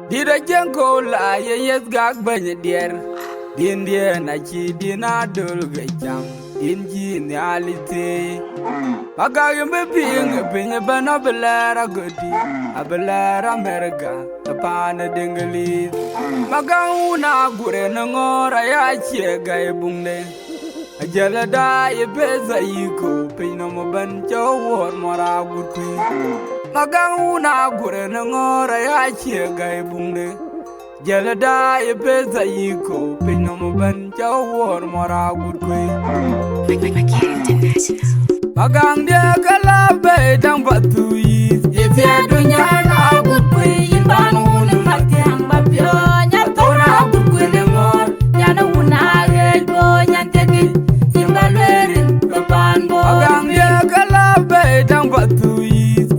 Dida janko la ye yes gag banye dier. Din dia na chi dina dul gacham. Din ji ni alite. Maga yumbe ping pinye bana belara godi. Abelara merga. Tapana dengali. Maga una gure nangora ya chie gay bungne. Ajala da ye beza yiko. Pino mo ban chawor mora gurkwe. Magang una gure nangora ya chie gai bungne. Jala da ye beza yiko. Pino mo ban chawor mora gurkwe. Magang dia kalabe dang batu yis. If ya dunya na gurkwe. Imbang unu matiang bapyo. Nyatora gurkwe nangor. Yana una rejbo nyantegi. Imbalwerin beban bo. Magang dia kalabe dang batu yis.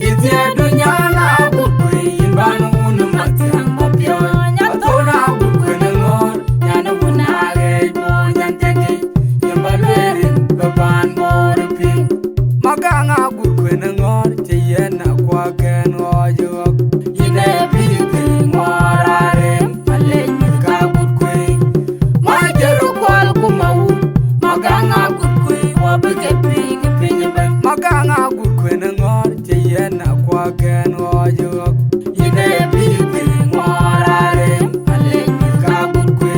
Maganga gurkwena ngor cheyena kwa ken ojok ine pipi ngorare malenyi ka gurkwe majeru kwal kumawu maganga gurkwe wabike pingi pingi ben maganga gurkwena ngor cheyena kwa ken ojok ine pipi ngorare malenyi ka gurkwe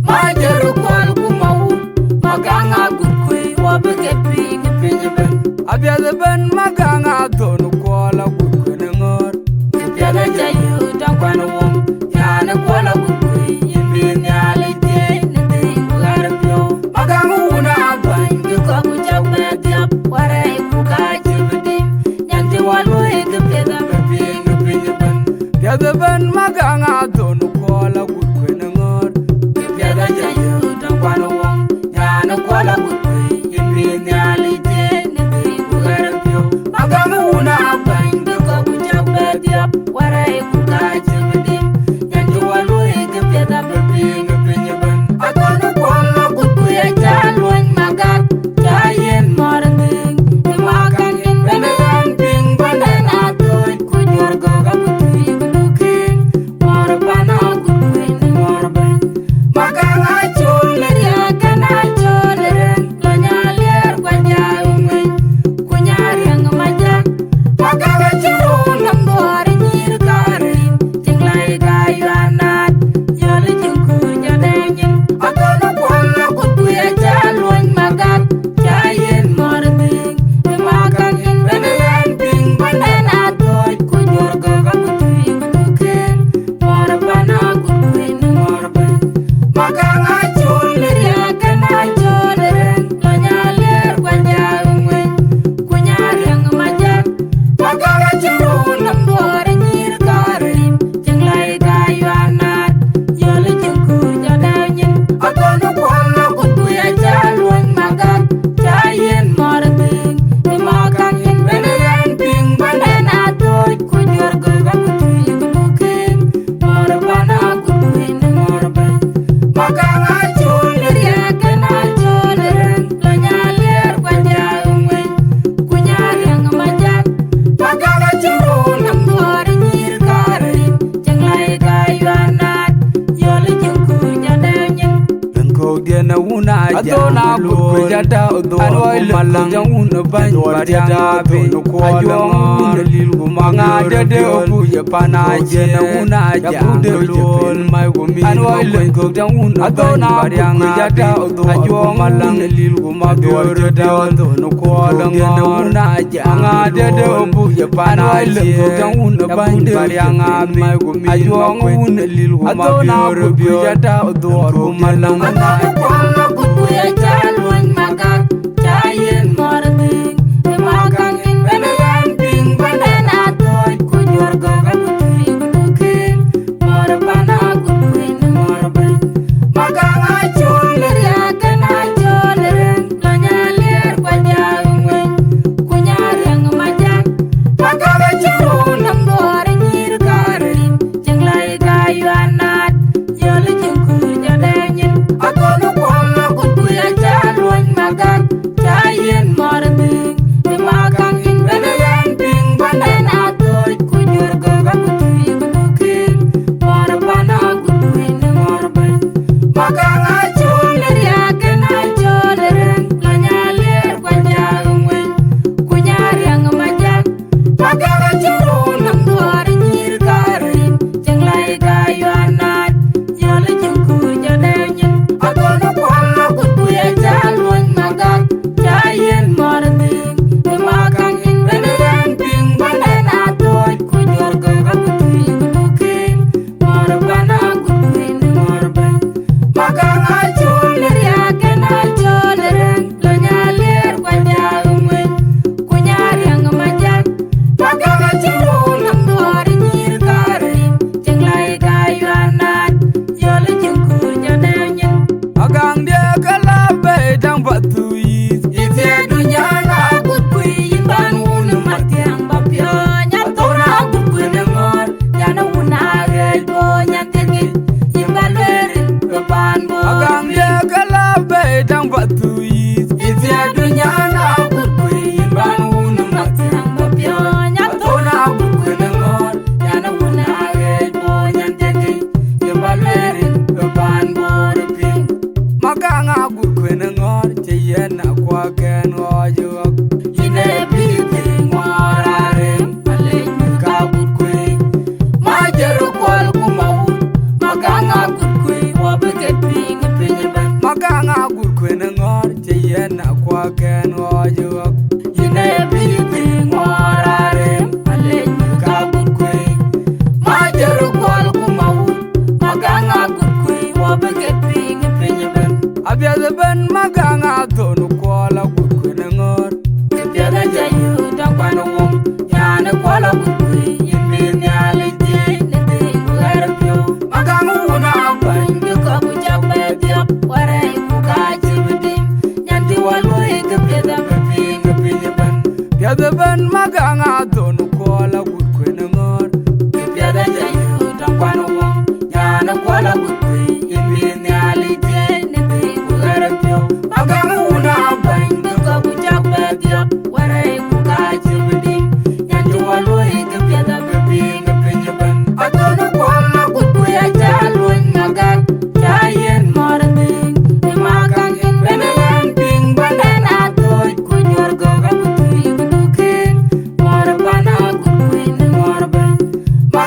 majeru kwal kumawu maganga gurkwe wabike pingi pingi ben Abiyaza ben maganga tonu kola gurkwena ngor. Abiyaza jayu tankwana wong yana kola gurkwe yimbi nyale je nende ingarapyo. Maganga una bangi kabu chakwe diap warai kuka jibidim nyanti walu ekepeda bapinga pinga ben. Abiyaza ben maganga tonu kola gurkwena ngor. Abiyaza jayu tankwana wong yana kola gurkwe yimbi nyale je. Warai kuka jibidim nyanti walu ekepeda bapinga pinga ben. Atonu kola gurkwe ya chalwany magat chayen morning. Imakan in beneyan ping banden atoy kunyor goga gutui gudukin. Morbana gurkwe ni morben. Maganga choler ya kana choleren. Lonyaler kwa jaungwen kunyari ang majak. Maganga churu nambore Adona gurkwe jada odor malang una ban barianga be ajong lil gumanga dede obu je panaje na una ja lol mai gumi anoi ko jang adona barianga jada odor ajong malang lil gumanga dede no ko na una ja nga dede obu je panaje ko jang ban barianga mai gumi ajong lil gumanga jada odor malang ya chalwany magak chayen morning. Imakan in beneyan ping banden atoy kunyor goga gutui gudukin. Morbana gutui ni morben. Maganga choler ya kana choleren. Lonyaler kwa jaungwen kunyari ang majak. Maganga churu nambore nyir karim. Jenglai gayu anat yole jengku jadanyin. Atonu kwa magat chayen more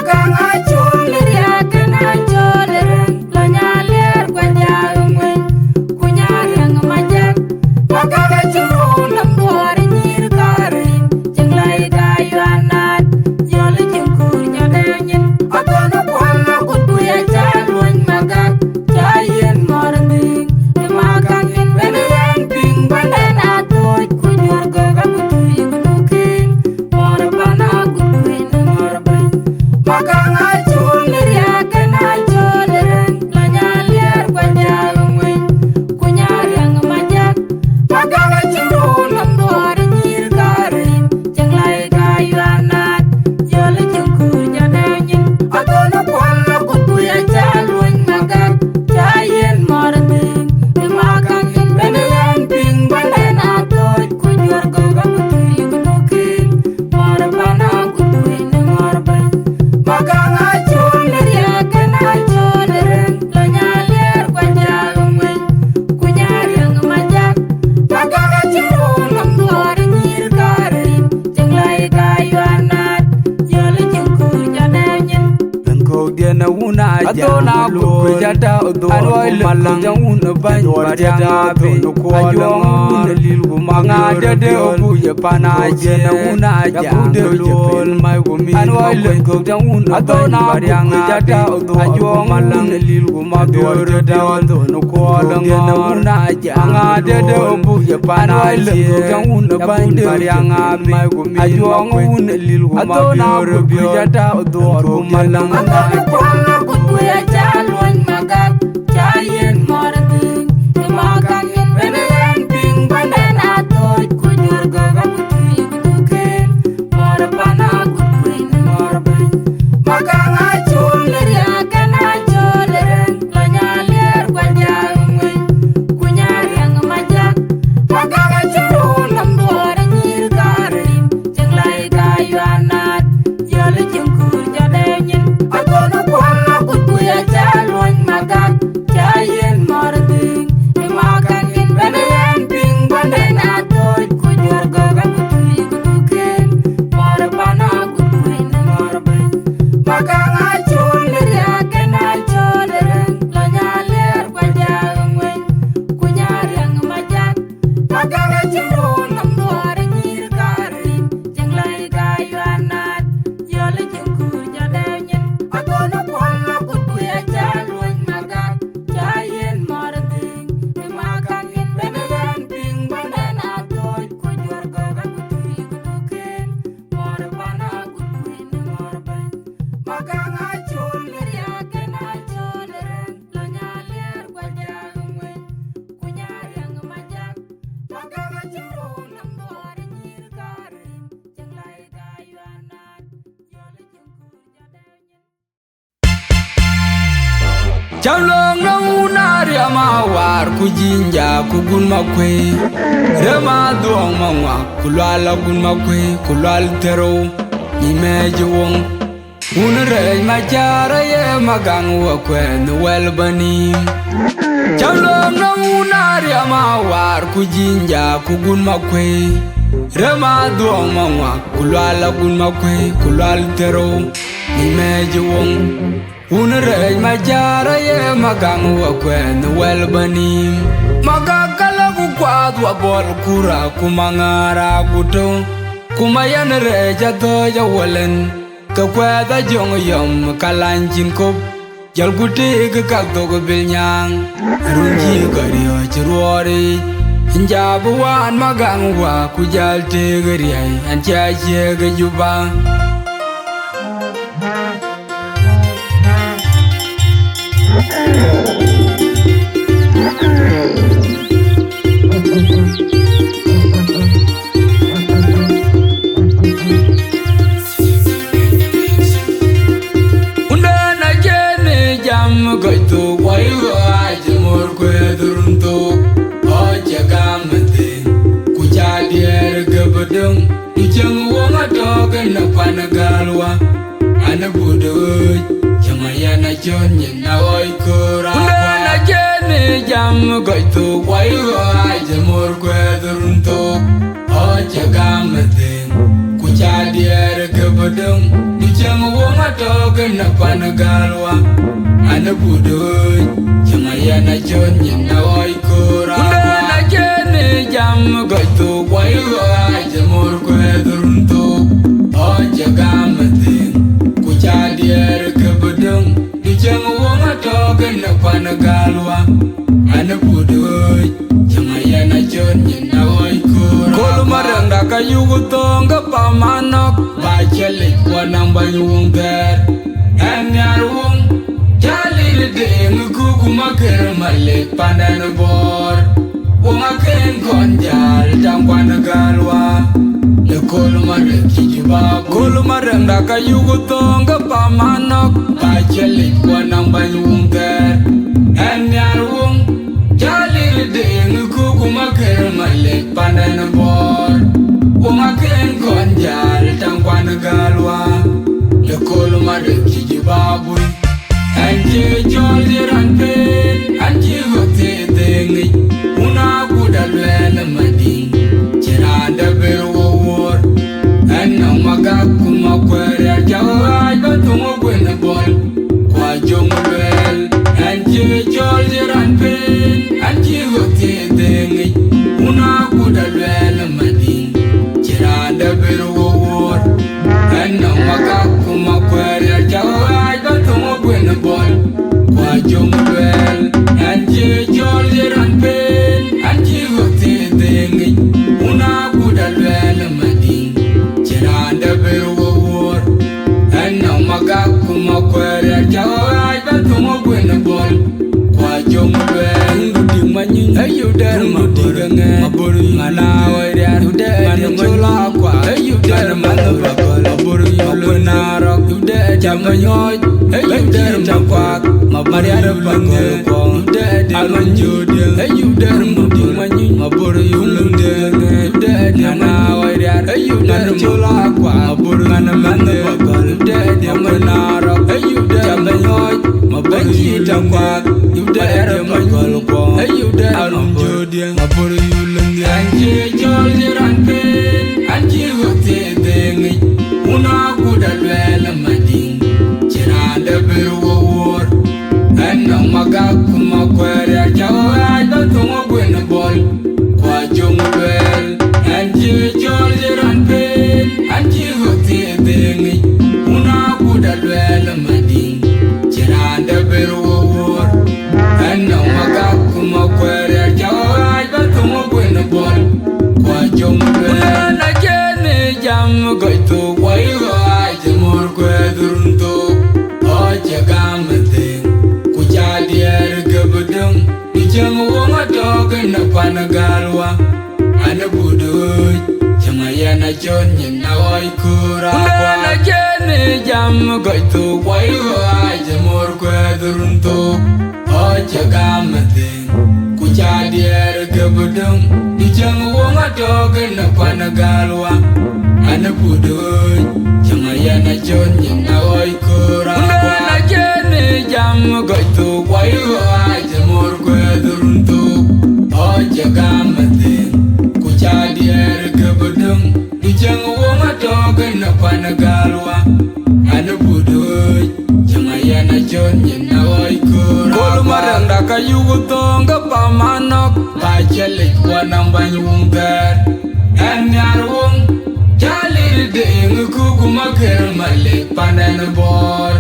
Magang achul liria kena choleren Lanyalir kwa jangwen Kunyariang majak Magang achul lambuari nyir karin Jenglai gayuanat Yoli jengkur nyadanyin Atonu kwalla kuduya chalwany magak Jayin morning Magang in beneran ping Bandan atoy kunyur gaga kuduy kudukin Morbana kuduy na morbay Magang achul liria kena choleren Lanyalir kwa jangwen Kunyariang majak Magang achul lambuari nyir karin Jenglai gayuanat Yoli jengkur nyadanyin Atonu kwalla kuduya chalwany magak Jayin morning Magang in beneran ping Bandan atoy kunyur gaga kuduy kudukin Morbana kuduy na morbay Magang achul liria kena choleren Lanyalir kwa jangwen Kunyariang majak Magang achul lambuari nyir karin Jenglai gayuanat Yoli jengkur nyadanyin Diana una Atona ku jata do malang una ban barianga be ayong lilgu manga de bu ya pana jena una ja lol mai gumi anwai ko una ban barianga jata do ayong malang lilgu magor da do ko langa una ja anga de bu ya pana jena una ban barianga mai gumi ayong una lilgu magor jata do malang Kwalla kuduya chalwany magak Jayin morning Magang in beneran ping Bandan atoy kunyur gaga kuduy kudukin Morbana kuduy na morbay Magang achul liria kena choleren Lanyalir kwa jangwen Kunyariang majak Magang achul lambuari nyir karin Jenglai gayuanat Yoli jengkur nyadanyin Atonu kwalla kuduya chalwany magak Jayin morning Magang in beneran ping Bandan atoy kunyur gaga kuduy kudukin Morbana kuduy na morbay Magang achul liria kena choleren Lanyalir kwa jangwen Kunyariang majak Magang achul lambuari nyir karin Jenglai gayuanat Yoli jengkur nyadanyin Atonu kwalla kuduya chalwany magak Jayin morning Magang in beneran ping Bandan atoy kunyur gaga kuduy kudukin Morbana kuduy na morbay Magang achul liria kena choleren Lanyalir kwa jangwen Kunyariang majak Magang achul lambuari nyir karin Jenglai gayuanat Yoli jengkur nyadanyin Jamlong na unari ama war ku jinja ku gun makwe Rema duong mangwa ku lala gun makwe ku lal tero ni meje wong Unre machara ye magang wa kwen wel bani Jamlong na unari ama war ku jinja ku gun makwe Rema duong mangwa ku lala gun makwe ku lal tero ni meje wong Unre majara ye magang wa kwen wel bani Magakala ku kwad wa bol kura kumangara guto Kumayan reja to ja walen Ka kweda jong yom kalanjin kop Jal guti ke kak to bilnyang Runji gariyo chirwari Hinjabu wan magang wa kujal te gariyay Anchache ke juba Goito waiwa ajmur kwe durunto Oja gamate Kujadier gabadung Ujang wonga doga na panagalwa Ana buduj Jamayana jonye na oikura Una na jene jam goito waiwa ajmur kwe durunto Oja gamate Kuchadier kebedeng di ceng wong atogen na panagalwa ana budoy jamaya na jon nyina oi kura na jene jam goito wai wa jamur kwedrunto o jagamate kuchadier kebedeng di ceng wong atogen na panagalwa ana budoy jamaya na jon nyina oi kura kolu maranda kayugo tonga pamanok bachelik wanang banyung ter anyarung jalil deng kuku maker malik pandan bor wong aken konjal jangwan galwa de kolu marek kijibab kolu maranda kayugo tonga pamanok bachelik wanang banyung ter anyarung jalil deng kuku maker malik pandan bor wong aken konjal tangwan galwa de kolu marek kijibab anje joldiran pen anje gote dengi una kudalwel mading ciranda berwor anna magakuma kwere jawa batungo kwena bol kwa jongwel anje joldiran pen anje gote dengi una kudalwel mading ciranda berwor anna magakuma kwere jawa batungo kwena bol kwa jongwel anje joldiran pen anje gote dengi una kudalwel mading ciranda berwor anna magakuma kwere jawa batungo kwena bol kwa jongwel ngudi manyi ayu dar maburange maburu mana wayar mana chola kwa ayu dar manabakol maburu yulunaro yude jamanyoy ayu dar makwa mabariar bange yude amanjode ayu dar mudi manyi maburu yulunde yude mana wayar ayu dar chola kwa maburu mana manabakol yude jamanaro ayu dar jamanyoy mabanji takwa yude makol ko ayu dar amanjode maburu yulunde anje joldiran pen anje gote dengi una kudalwel mading ciranda berwor anna magakuma kwere jawa batungo kwena bol kwa jongwel anje joldiran pen anje gote dengi una kudalwel mading ciranda berwor anna magakuma kwere jawa batungo kwena bol kwa jongwel na jene jam goito wai wa jamur kwedrunto o jagamate kuchadier kebedeng di jeng wong atogen na panagalwa ana budoy jamaya na jon nyina oi kura na jene jam goito wai wa jamur kwedrunto o jagamate kuchadier kebedeng di jeng wong atogen na panagalwa ana budoy jamaya na jon nyina oi kura na jene jam goito wai wa jamur kwedrunto o jagamate kuchadier kebedeng di jeng wong atogen na panagalwa ana budoy jamaya na jon nyina oi kura kolu maranda kayugo tonga pamanok bachelik wanang banyung ter anyarung jalil deng kuku maker malik pandan bor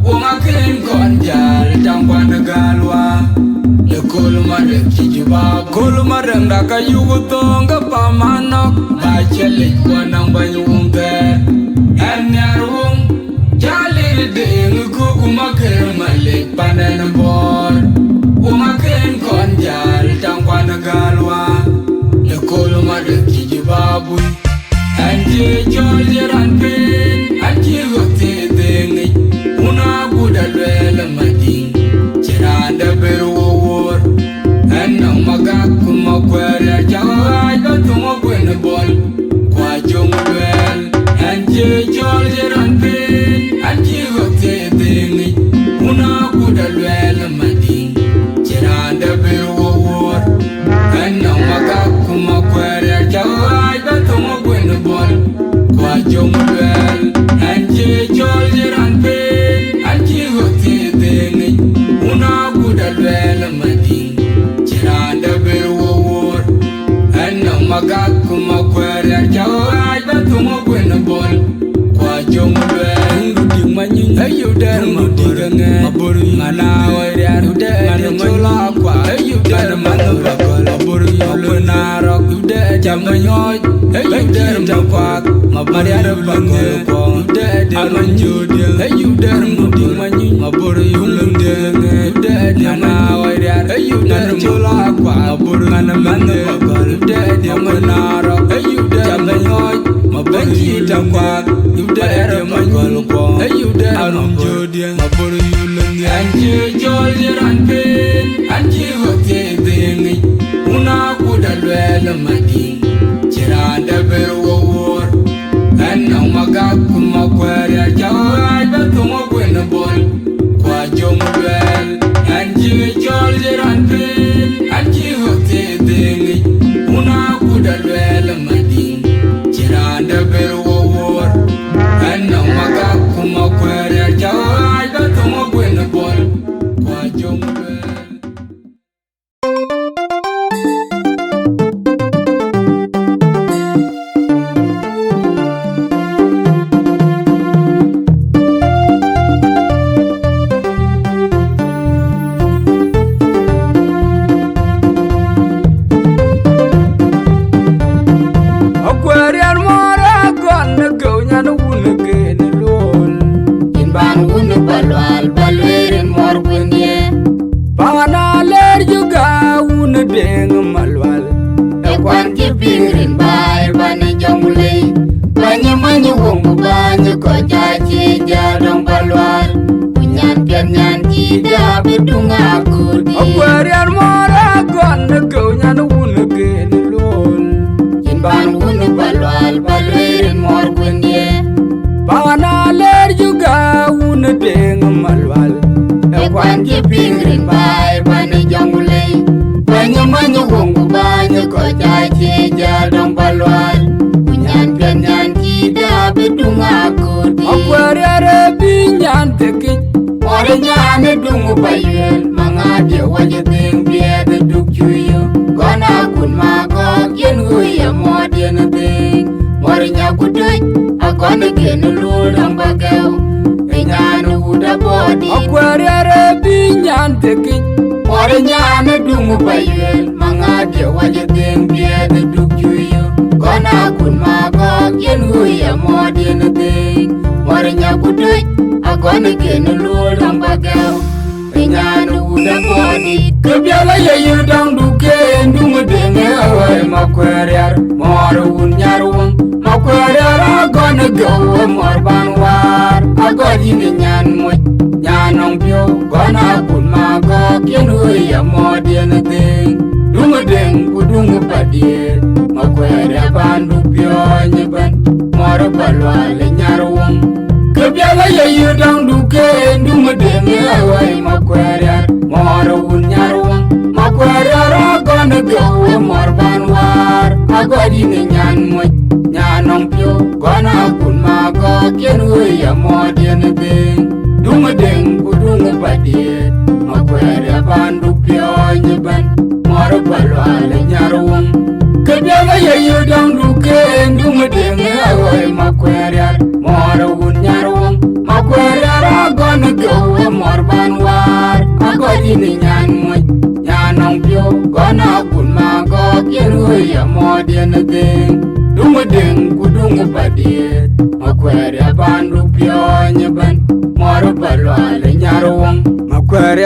wong aken konjal tangwan galwa de kolu marek kijibab kolu maranda kayugo tonga pamanok bachelik wanang banyung ter anyarung jalil deng kuku maker malik pandan bor wong aken konjal tangwan galwa de kolu marek kijibab anje joldiran pen anje gote dengi una kudalwel mading ciranda berwor anna magakuma kwere jawa batungo kwena bol kwa jongwel anje joldiran pen anje gote dengi una der mu digenge mabur mana wariar de chola kwa you der manu bagol mabur yulu naro de jamanyoy you der takwa mabariar bagol ko de manju de you der mu dimanyi mabur yulu de mana wariar you der chola kwa mabur mana manu bagol de manaro you der jamanyoy mabanji takwa you der bagol ko you der manju de mabur yulu anji joljiran pe anji hote dengi una kudalwel madi chiranda berwor anna maga kuma kwara jawai batumo kwena bol kwa jomwel anji joljiran pe anji hote dengi una kudalwel madi chiranda berwor anna maga kuma kwara jawai batumo kwena bol kwa jomwel.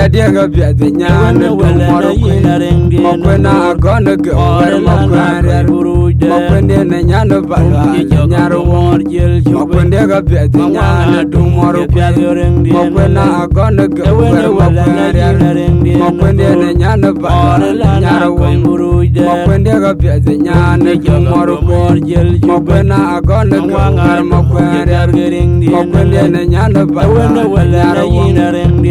Diega bia de nyana moro makwena agona go makwena makwena ne nyana bala nyaro makwena ga bia de nyana moro makwena agona go makwena ne nyana bala nyaro makwena ga bia de nyana moro makwena agona go makwena ne nyana bala nyaro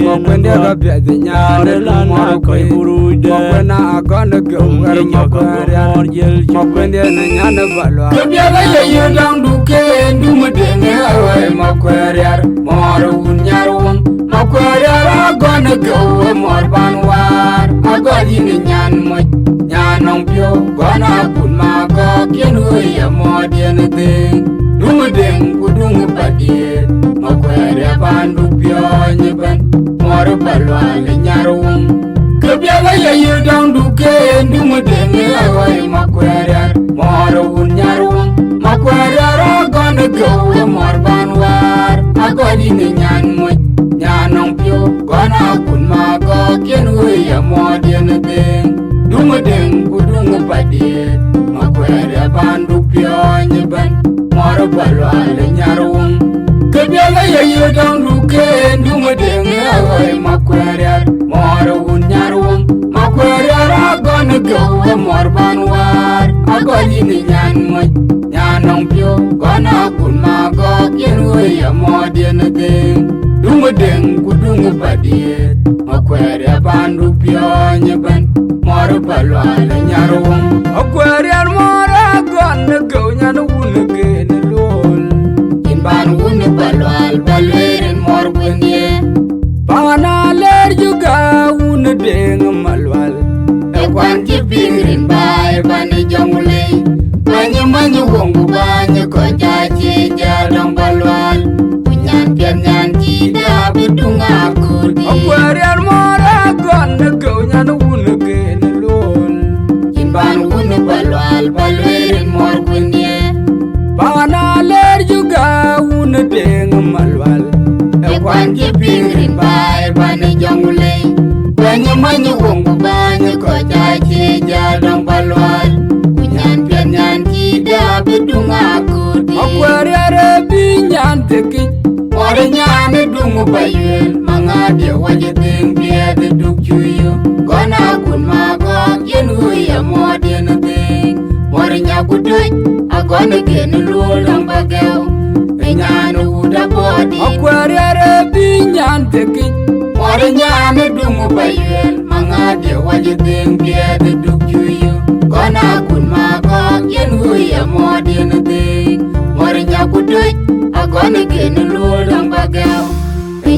makwena ga bia de nyana moro makwena agona go makwena ne nyana bala bia ga ye dang duke ndum de ne awe makwena moro nyaro makwena agona go mor banwar agodi ne nyan mo nyanong pio gona kun ma go kienu ya modien de dum deng kudung padie makwena bandu pio mor balwal nyarwum kebiaga ya yudang duke ndumu denge awai makwerar mor un nyarwum makwerar agon go mor banwar agodi ne nyan mo nyanong pio gona kun mago ken ya modien deng dumu deng kudungu padie makwerar bandu pio nyeban mor balwal nyarwum kebiaga ya yudang duke ndumu denge awai makwerar mor un nyarwum makwerar agon go mor banwar agodi ne nyan mo nyanong pio gona kun mago ken ya modien deng dumu deng kudungu padie makwerar bandu pio nyeban mor balwal nyarwum makwerar mor agon go nyanu unge ne lol ban un balwal balwerin mor bunye bana ler juga un deng malwal e kwan ki birin bai bani jongule banyi manyi wongu banyi ko jaji jadong balwal punyan pian nyan ki da budunga kudi akwarian mor agon go nyan un gen lol ban un balwal balwerin mor bunye bana ler juga un deng malwal e kwan ki birin bai bani jongule banyi manyi wongu banyi ko jaji jadong balwal kunyan pian nyan ki da budunga kudi akwariare binyan teki ore nyane dungu bayel mangade waje deng biede duk chuyo gona kun mago yenu ya modien deng ore nyakudoy agone gen lulang bagel nyane uda bodi akwariare binyan teki ore nyane dungu bayel mangade waje deng biede duk chuyo gona kun mago yenu ya modien deng ore nyakudoy agone gen lulang bagel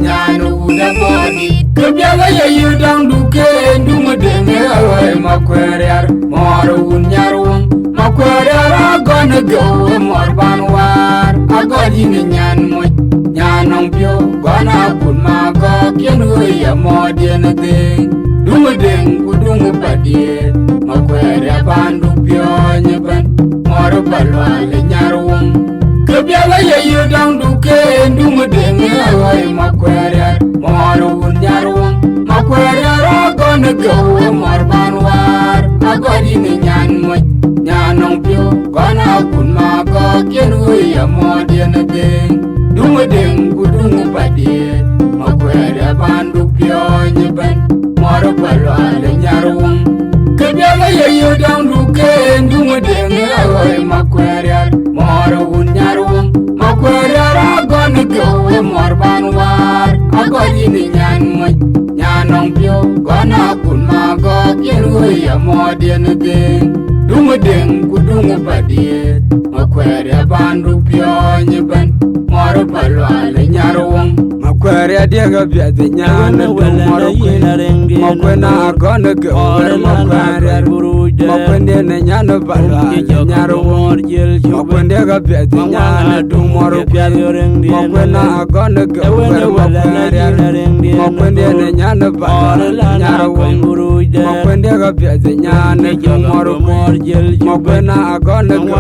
nyane uda bodi kebiaga ya yudang duke ndumu denge awai makwerar mor un nyarwum makwerar agone go mor banwar agodi ne nyan mo nyanong pio gona kun mago ken ya modien deng dumu deng kudungu padie makwerar bandu pio nyeban mor balwal nyarwum kebiaga ya yudang duke ndumu denge awai makwerar mor un nyarwum makwerar agone go mor banwar agodi ne nyan mo nyanong pio gona kun mago ken ya modien deng dumu deng kudungu padie makwerar bandu pio nyeban mor balwal nyarwum kebiaga ya yudang duke ndumu denge awai makwerar mor un nyarwum makwerar agone go mor banwar agodi ne nyan mo nyanong pio gona kun mago ken ya modien deng dumu deng kudungu padie makwerar bandu pio nyeban mor balwal nyarwum makwerar diega biade nyana mor makwena agone go makwerar makwende ne nyana balwal nyarwum makwende ga biade nyana mor makwena agone go makwerar makwende ne nyana balwal nyarwum makwende ga biade nyana mor makwena agone go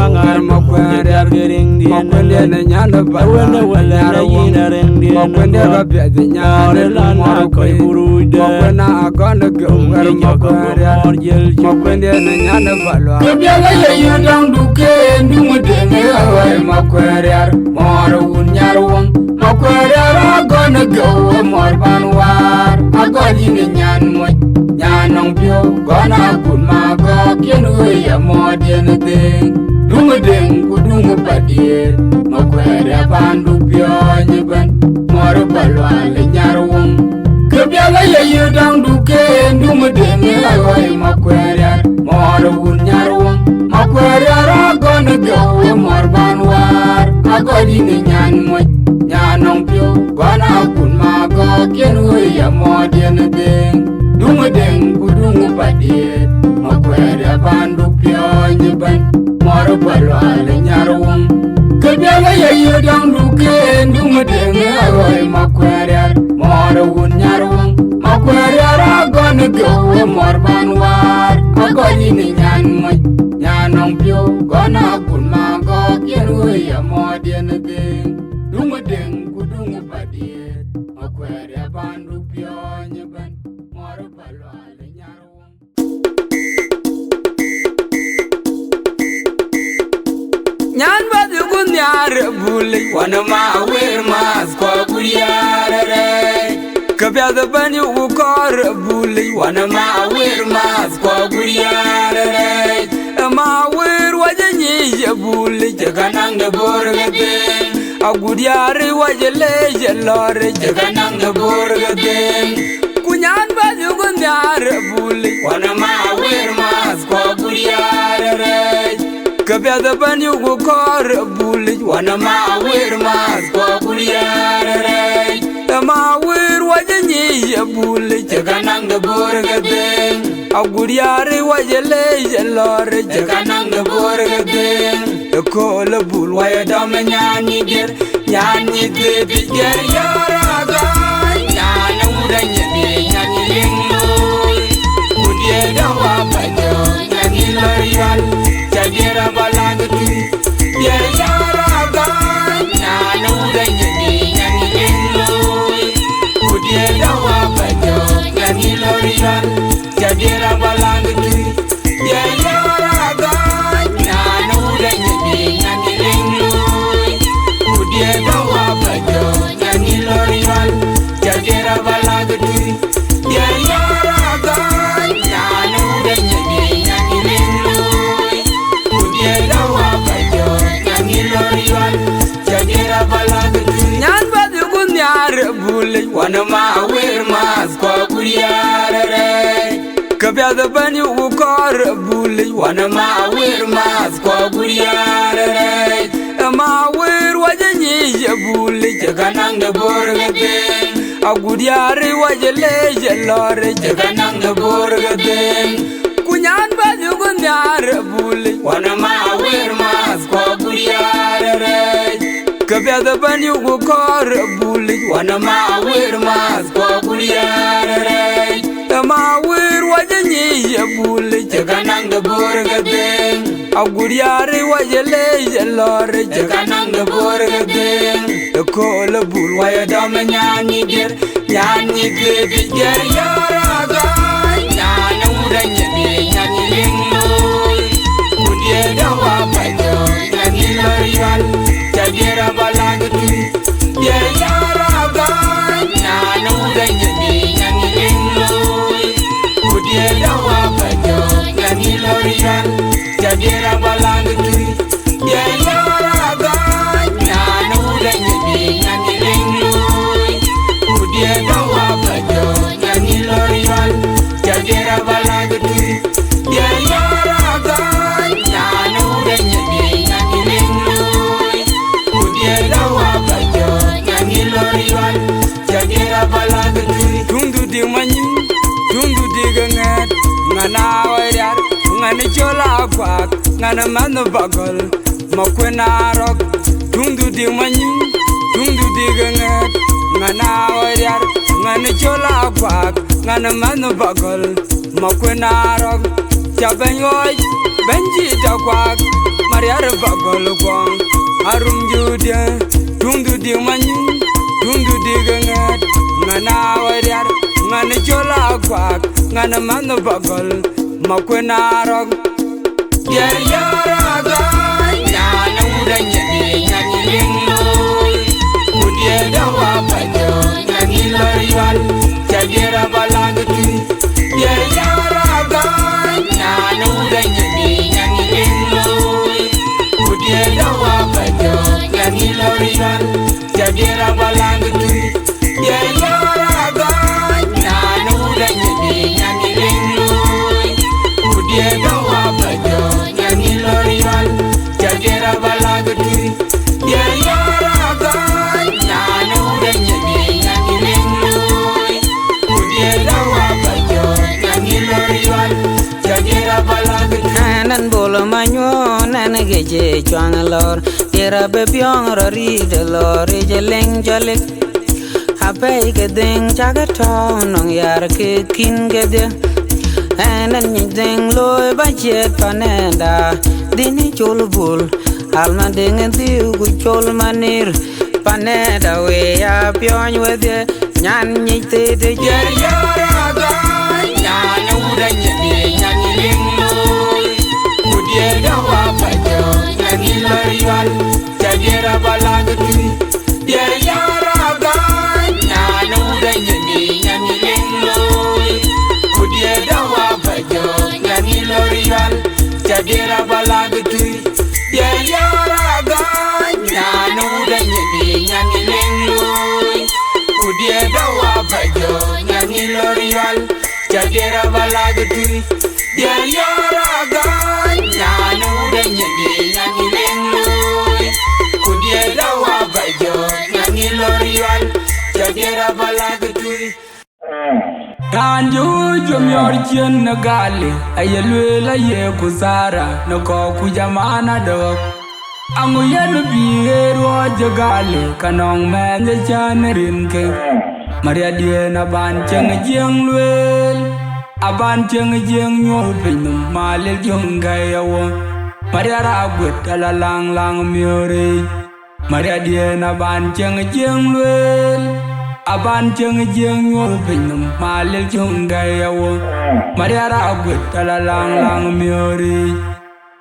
makwerar makwende ne nyana balwal nyarwum makwende ga biade nyana mor makwena agone go makwerar makwende ne nyana balwal kebiaga ya yudang duke ndumu denge awai makwerar mor un nyarwum makwerar agone go mor banwar agodi ne nyan mo nyanong pio gona kun mago ken ya modien deng dumu deng kudungu padie makwerar bandu pio nyeban mor balwal nyarwum kebiaga ya yudang duke ndumu denge awai makwerar mor un nyarwum makwerar agone go mor banwar agodi ne nyan mo nyanong pio gona kun mago ken ya modien deng dumu deng kudungu padie makwerar bandu pio nyeban mor balwal nyarwum kebiaga ya yudang duke ndumu denge awai makwerar mor un nyarwum pyo we mor ban war agoni ni nyan mo nyanong pyo gona kun ma go yen we ya mo dien ding dung ding ku dung badie akwere bandu pyo nyeban mor balwa le nyarwo nyan badu kun yar bule wana ma wer mas ko kuriyare kabya da bani u kor bule wana ma wer mas ko kuriyare ma wer wajanyi ye bule jaganang de borgade aguriyare wajale jelore jaganang de borgade kunyan badu kun yar bule wana ma wer mas ko kuriyare kabya da bani u kor bule wana ma wer mas ko kuriyare ma wer wajanyi ye bule jaganang de borgade aguriyare wajale jelore jaganang de borgade ko la bul waya dam nyani ger nyani de biger yaraga nyana mudanya de nyani linglo udie da wa bajo nyani lorial jagira balagtu ye yaraga nyana mudanya de nyani linglo udie da wa bajo nyani lorial jagira balagtu ye yaraga nyana mudanya de nyani linglo udie da wa bajo nyani lorial jagira balagtu ye yaraga nyana mudanya de nyani linglo udie da wa bajo nyani lorial jagira balagtu nyan badu kun yar bule wana ma wer mas ko kuriyare kabya da bani u kor bule wana ma wer mas ko kuriyare ma wer wajanyi ye bule jaganang de borgade aguriyare wajale jelore jaganang de borgade kunyan badu kun yar bule wana ma wer mas ko kuriyare kabya da bani u kor bule wana ma wer mas ko kuriyare ma wer wajanyi ye bule jaganang de borgade aguriyare wajale jelore jaganang de borgade ko la bul waya dam nyani ger nyani de biger yaraga nyana mudanya de nyani linglo udie da wa bajo nyani lorial jagira balagtu ye yaraga nyana mudanya de nyani linglo udie da wa bajo nyani lorial jagira balagtu ye yaraga nyana mudanya de nyani linglo udie da wa bajo nyani lorial jagira balagtu ye yaraga nyana mudanya de nyani linglo udie da wa bajo nyani lorial jagira balagtu tundu di manyi tundu di gangat ngana wayar ngani chola kwak ngana man bagol makwena rok tundu di manyi tundu di gangat ngana wayar ngani chola kwak ngana man bagol makwena rok jabanyoy benji da kwak mariar bagol kwang arum judia tundu di manyi tundu di gangat ngana wayar ngani chola kwak ngana man bagol makwena rok ye yaraga nyana mudanya de nyani linglo udie da wa bajo nyani lorial jagira balagtu ye yaraga nyana mudanya de nyani linglo udie da wa bajo nyani lorial jagira balagtu ye yaraga nyana mudanya de nyani linglo udie da wa bajo nyani lorial jagira balagtu ye yaraga nyana mudanya de nyani linglo udie da wa bajo nyani lorial jagira balagtu nan bolo manyo nan geje chwang lor tera be byong rori de lor je leng jale pay ke ding chaga to nong yar ke kin ke de enen ni ding loy ba jet panenda dini chol bul alma ding di gu chol manir paneda we ya pyon we de nyan ni te de yer yara ga nyan uda nyemi nyan ling loy udier da wa pa jo nyan lorial jagera balagti yer yara ga nyan uda nyemi nyan ling loy udier da wa pa jo nyan lorial jagera balagti yer yara ga nyan uda nyemi nyan ling loy udier da wa pa jo nyan lorial jagera balagti yer yara ga nyan uda nyemi nyan ling loy udier da wa pa jo nyan lorial jagera balagti Kanju jom yor chien na gali ayelwe la ye kusara na ko kujamana dok Angu yenu biero jagali kanong men de chan rinke Maria die na ban cheng jeng lwel aban cheng jeng nyol pinum malil jong gayawo Maria ragwet ala lang lang miore Maria die na ban cheng jeng lwel aban cheng jeng nyol pinum malil jong gayawo Maria ragwet ala lang lang miore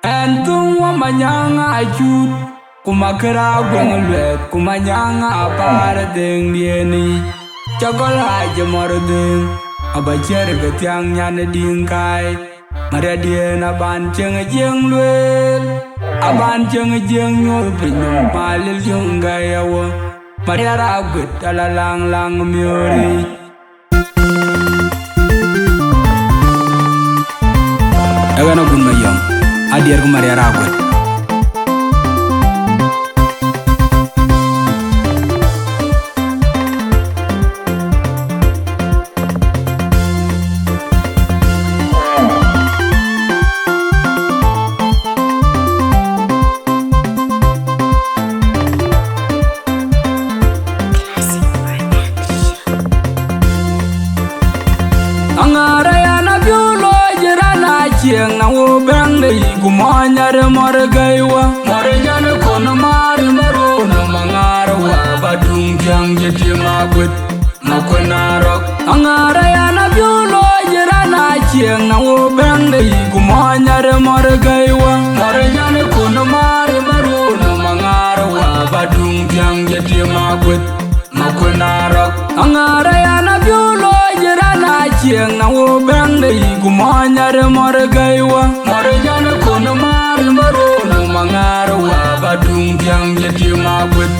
Entung wa manyanga achut kumakera gweng lwet kumanyanga apara deng dieni Chagola jamor deng abacher getiang nyane ding kai Maria diena ban cheng jeng lwel aban cheng jeng nyol pinum malil jong gayawo Maria ragwet ala lang lang miori Agana gun mayong Adiar ku Maria ragwet Angara yana biulo jirana chieng na wo bang dei kumanyare mor gaiwa mor nyane kono mari maro na mangara wa badung jang jeti magwet makonarok Angara yana biulo jirana chieng na wo bang dei kumanyare mor gaiwa mor nyane kono mari maro na mangara wa badung jang jeti magwet makonarok Angara yana biulo jirana chieng na wo bang dei kumanyare mor gaiwa mor nyane kono mari maro na mangara wa badung jang jeti magwet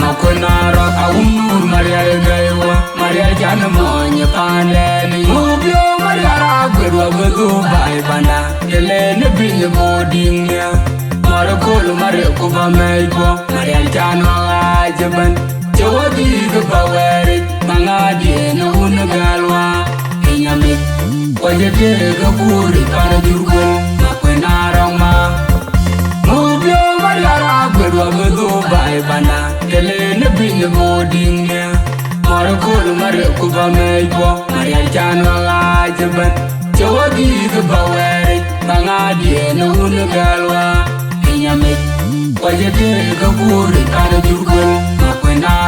makonara awunur Maria gaiwa Maria jana monye paneni ubyo Maria ragwet wa bedu bai bana elene binye boding ya mor kolo Maria kuba meigo Maria jana ajaban Jawadi gabawari mangadi no unagalwa Inyamit wajete gaburi para jurgul makwenarong ma Mubyo Maria ragwet wa bedu bai bana Elene binye boding ya Marakulu Maria kuba meigo Maria jana ajaban Jawadi gabawari mangadi no unagalwa Inyamit wajete gaburi para jurgul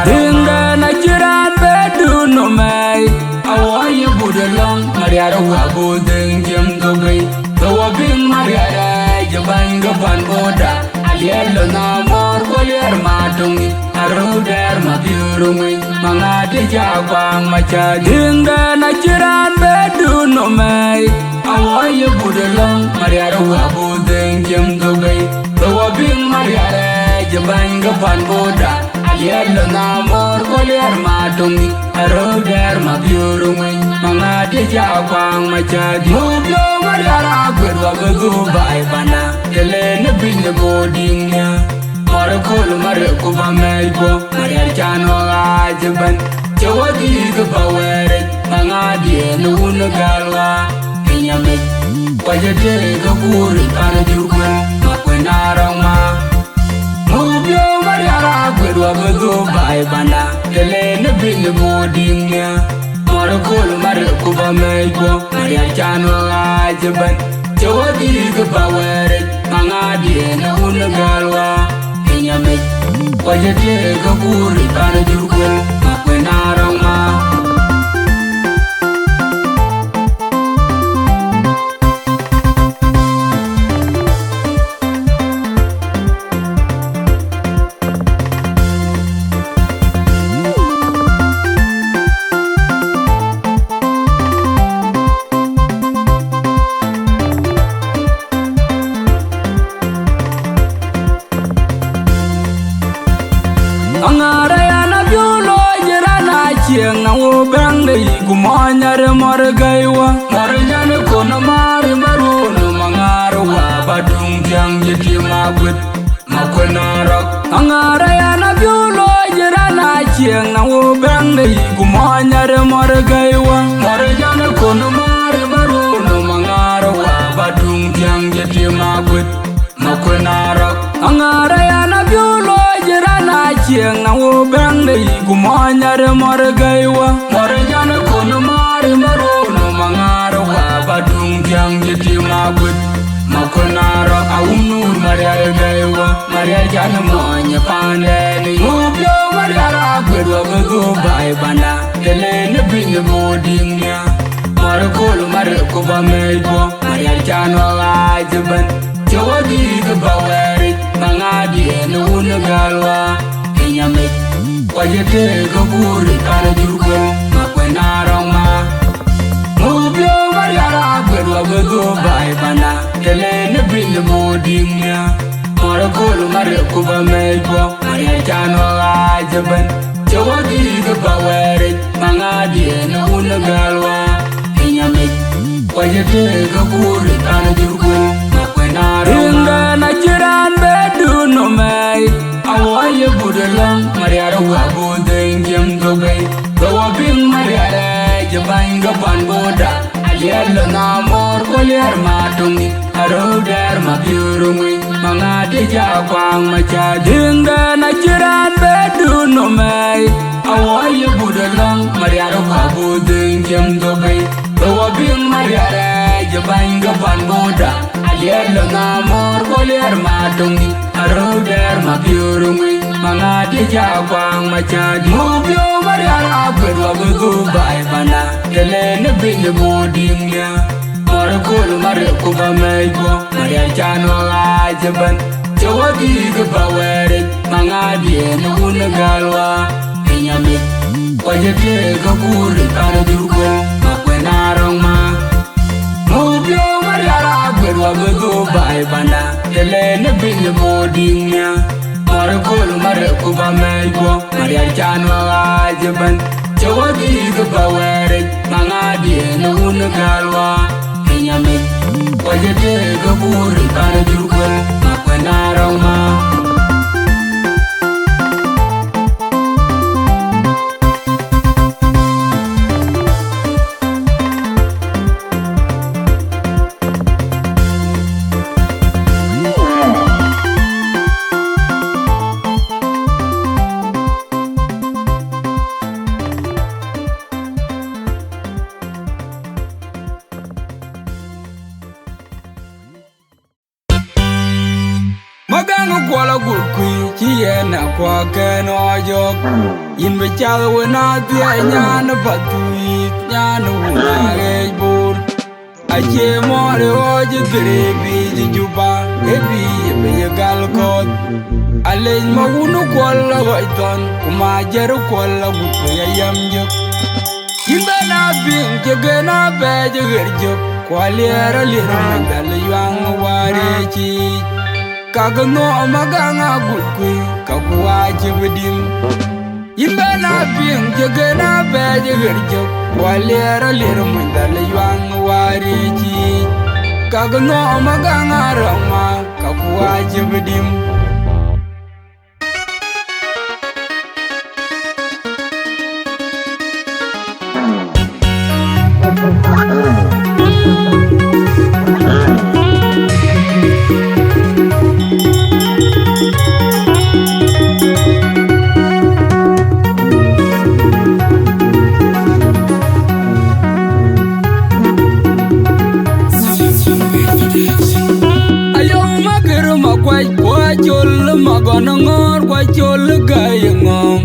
Dinga na jiran bedu no mai Awaye budalong Mariara wabu deng jem dogai Dawa bing Mariara Jaban gaban boda Alielo na mor Kulier madungi Aruder mabiurungi Mangade jagwang macha Dinga na jiran bedu no mai Awaye budalong Mariara wabu deng jem dogai Dawa bing Mariara Jaban gaban boda Yello na mor Kulier madungi Aruder mabiurungi Mangade jagwang macha Mubyo Maria ragwet wa bedu bai bana Elene binye boding ya Marakulu Maria kuba meigo Maria jano ajaban Jawadi gabawari mangade no unagalwa Inyamit wajete gaburi para jurgul makwenarong ma Mubyo Maria ragwet wa bedu bai bana Elene binye binye boding ya moro kol mare ku ba me go maria chano ajaban chodi ga bawere mangadi na un galwa pinya me wajete ga buri para jurkul makwena roma angara yana biulo jirana chieng na wo bang dei kumonya re mor gaiwa marjane kono mari maruno mangaro wa badung jang yiti magwet makona rok angara yana biulo jirana chieng na wo bang dei kumonya re mor gaiwa marjane kono mari maruno mangaro wa badung jang yiti magwet makona rok angara yana biulo jirana chieng na wo bang dei kumonya re mor gaiwa marjane kono mari maruno mangaro wa badung jang yiti magwet makona rok aunu mariare gaiwa maria jana monya pandeni ubyo mariara gwerwa bedu bai banda tele ne binye boding ya mor kol mare ko ba meibo maria jana ajaban chodi ga bawere mangadi na un galwa pinya me wajete ga buri para jurkul makwena roma mubyo mariara gwerwa bedu bai banda tele ne binye boding ya mor kol mare ko ba meibo maria jana ajaban chodi ga bawere mangadi na un galwa pinya me wajete ga buri para jurkul ringa na jiran bedu no mai awaye budalang mariara wa bodeng jam dogai bawa bing mariara jabanga pan boda aliela na mor koler matungi arodar mabiurungi mangade jakwang macha ringa na jiran bedu no mai awaye budalang mariara wa bodeng jam dogai bawa bing mariara jabanga pan boda aliela na mor koler matungi arodar mabiurungi mangade jakwang macha mubyo mariara gwerwa bedu bai bana tele ne binye boding ya mor kol mare ko ba meibo maria jano ajaban chodi ga bawere mangade na un galwa pinya me wajete ga buri para jurkul makwena roma mubyo mariara gwerwa bedu bai banda tele ne binye boding ya mor kol mare ko ba meibo maria jano ajaban chodi ga bawere mangade na un galwa pinya me wajete ga buri para jurkul makwena roma magangu kwala gurkui chiyena kwa keno jok in be chal wena tia nyana batui nyana wuna gejbur ache more oje grebi juba ebi be gal kot alej magunu kwala waiton kuma jeru kwala gurkui yam jok in be na bin jegena be jegerjok kwaliera liru mandal yang warechi kagano maganga gurkui kakuwa jibidim imbe na bing jegena beje gerjo walera liru mandal yang wariji kagano maganga rama kakuwa jibidim magona ngor kwa chol gay ngom.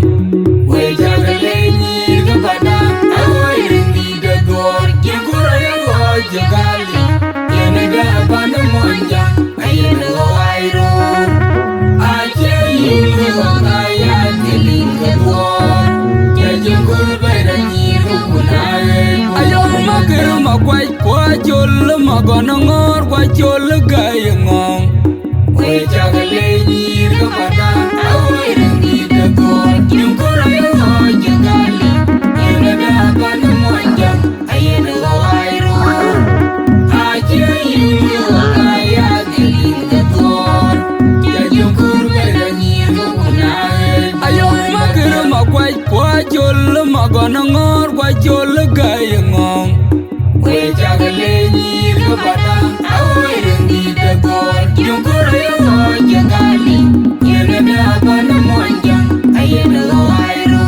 We jagale nyir ga bada awoy ringi de dor jigura ya go jagali yene ga bana monja ayene go airo ache yinga go kaya tilinga dor jajugur bada nyir kunaye ayo makiru makwai kwa chol magona ngor kwa chol gay ngom. We jagale nyir ga bada awoy ringi de dor jigura ya go jagali yene ga bana monja ayene go airo ache yinga go kaya tilinga dor jajugur bada nyir kunaye ayo makiru makwai kwa chol magona ngor kwa chol gay ngom. We jagale nyir ga bada awoy ringi de dor jigura ya go jagali yene ga bana monja ayene go airo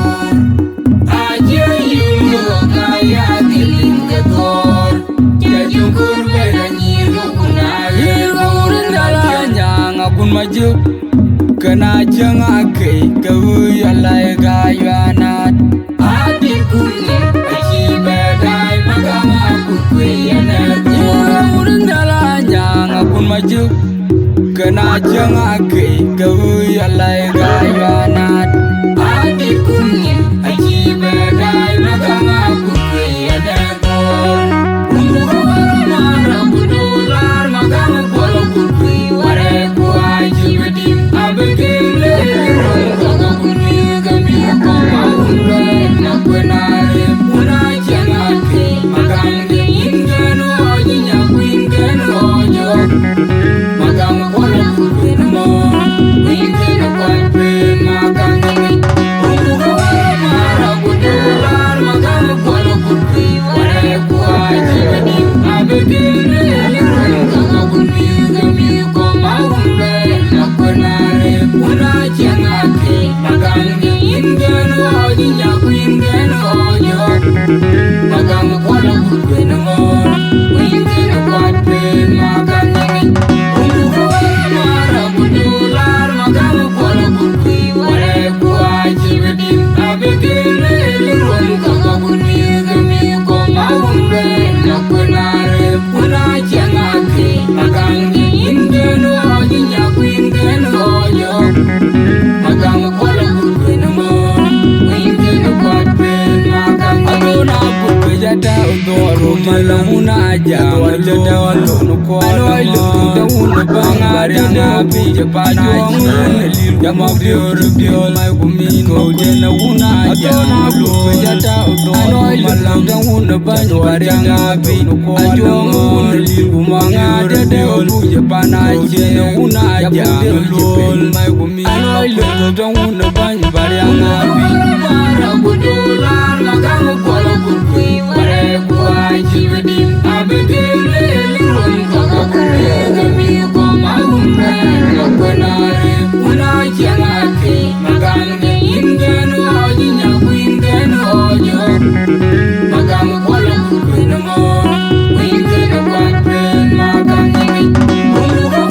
ache yinga go kaya tilinga dor jajugur bada nyir kunaye irundala nyanga kun majuk kana janga kai kawu yalai ga yana adi kunye achi bedai magama kukwe yana irundala nyanga kun majuk kana janga kai kawu yalai ga yana adi kunye achi bedai magama kukwe yana Malamuna jam jada wanu ko ano da wunu bangari na bije pajo lil jama bior mai gumi ko de na wuna jam lu jada ano malam da wunu bangari na bije ko ajo lil gumanga de lu je pana je na wuna jam lu mai gumi ano lu da wunu bangari na bije para budula na gam ko lo gumi ware ko jividim abegele liron kakakure gami ko maumbe nakonare una changake magange ingeno oji nyaku ingeno ojo magam kola kubenamo ingeno kwatpe magange ungu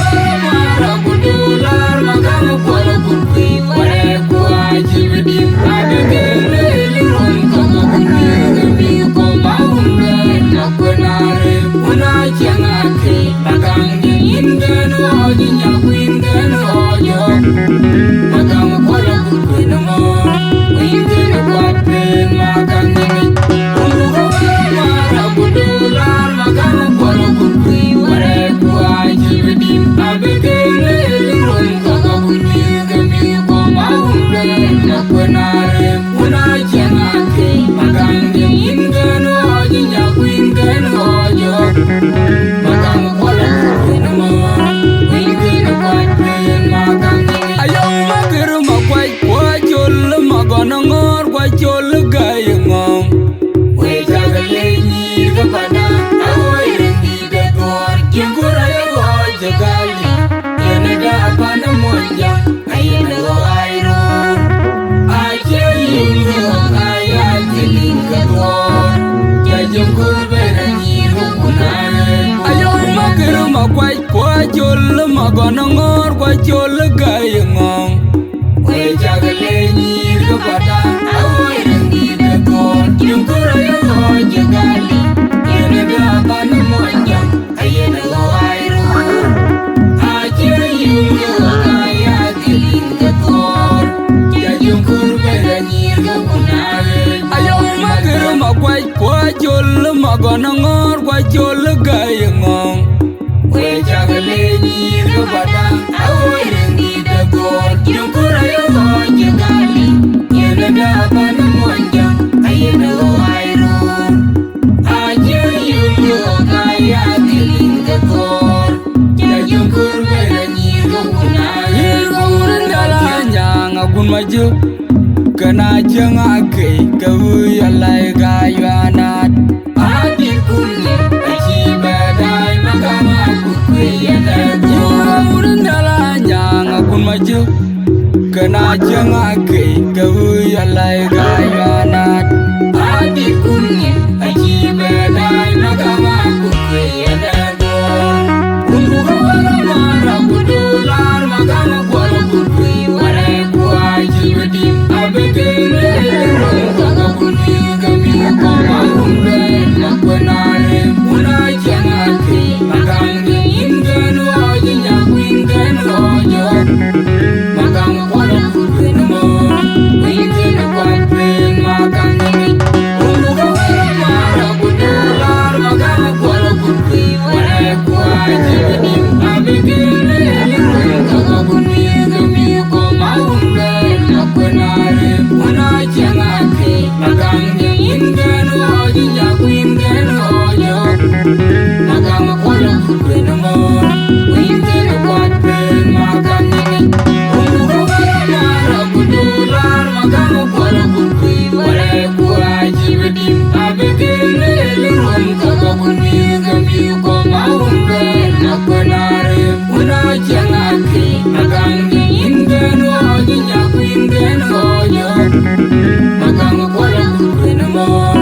mara kudular magam kola kubwe ware ko jividim abegele liron kakakure gami ko maumbe nakonare una changake magange ingeno oji nyaku ingeno ojo magam kola kubenamo ingeno kwatpe magange ungu mara kudular magam kola kubwe ware ko jividim abegele liron kakakure gami ko maumbe nakonare una changake magange ingeno oji nyaku ingeno ojo magam kola kubenamo ingeno kwatpe magange ayo makiru makwai kwa chol magona ngor kwa chol gay ngom. We jagale nyir ga bada awoy ringi de dor jigura ya go jagali yene ga bana monja ayene go airo ache yinga go kaya tilinga dor jajugur bada nyir kunaye ayo makiru makwai kwa chol magona ngor kwa chol gay ngom. jigali yene ga ban monja ayene wairu aje yunga kaya dilinga tor ya jungur bela nyirga kunare ayo magir magwai kwa jol magona ngor kwa jol gayengong we jagle nyirga bada awire ngi de gor jungur ayo jigali yene ga ban monja ayene wairu aje yunga kaya dilinga tor ya jungur bela nyirga kunare Yirgurindala nyanga gunmaju kana janga ke kawu yalai gaywanat Adir kunni aji badai magama kukwe yana Yirgurindala nyanga gunmaju kana janga ke kawu yalai gaywanat Adir kunni aji badai magama kukwe yana Kunduga wala mara kudular magama kwala kukwe wala kwa jiwadim abekele Runga kunni gami kama humbe nakwenare Una jangake magangi ingenu oji nyaku ingenu ojo Magama kwala kukwe namo Wingenu kwa pen magangi Kunduga wala mara kudular magama kwala kukwe wala kwa jiwadim abekele Runga kunni gami kama humbe nakwenare Una jangake magangi ingenu oji nyaku ingenu ojo Magama kwala kukwe namo Wingenu kwa pen magangi Kunduga wala mara kudular magama kwala kukwe wala kwa jiwadim abekele Runga kunni gami kama humbe nakwenare Una jangake magangi ingenu oji nyaku ingenu ojo Magama kwala kukwe namo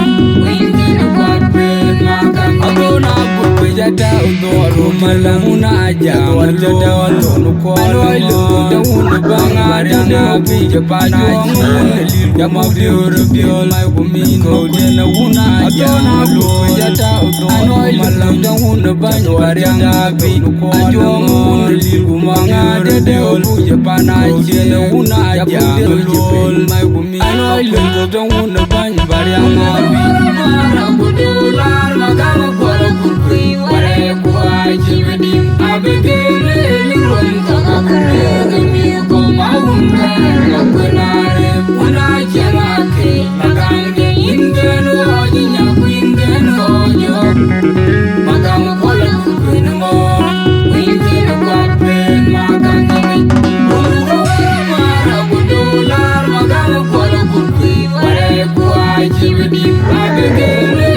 Wingenu kwa pen magangi Agona gurbe jata udoro malamuna jam jata wadonu ko alo dawun bangare na bija pano ngun ya mabior biol mai kumino dena una jam gurbe jata udoro malam dawun bangare na bija ko ajo ngun kumanga de bija pana dena una jam lol mai kumino dawun bangare na Mara kudular magama kwala kukwe wala kwa jiwadim abekele Runga kunni gami kama humbe nakwenare Una jangake magangi ingenu oji nyaku ingenu ojo Magama kwala kukwe namo Wingenu kwa pen magangi Kunduga wala mara kudular magama kwala kukwe wala kwa jiwadim abekele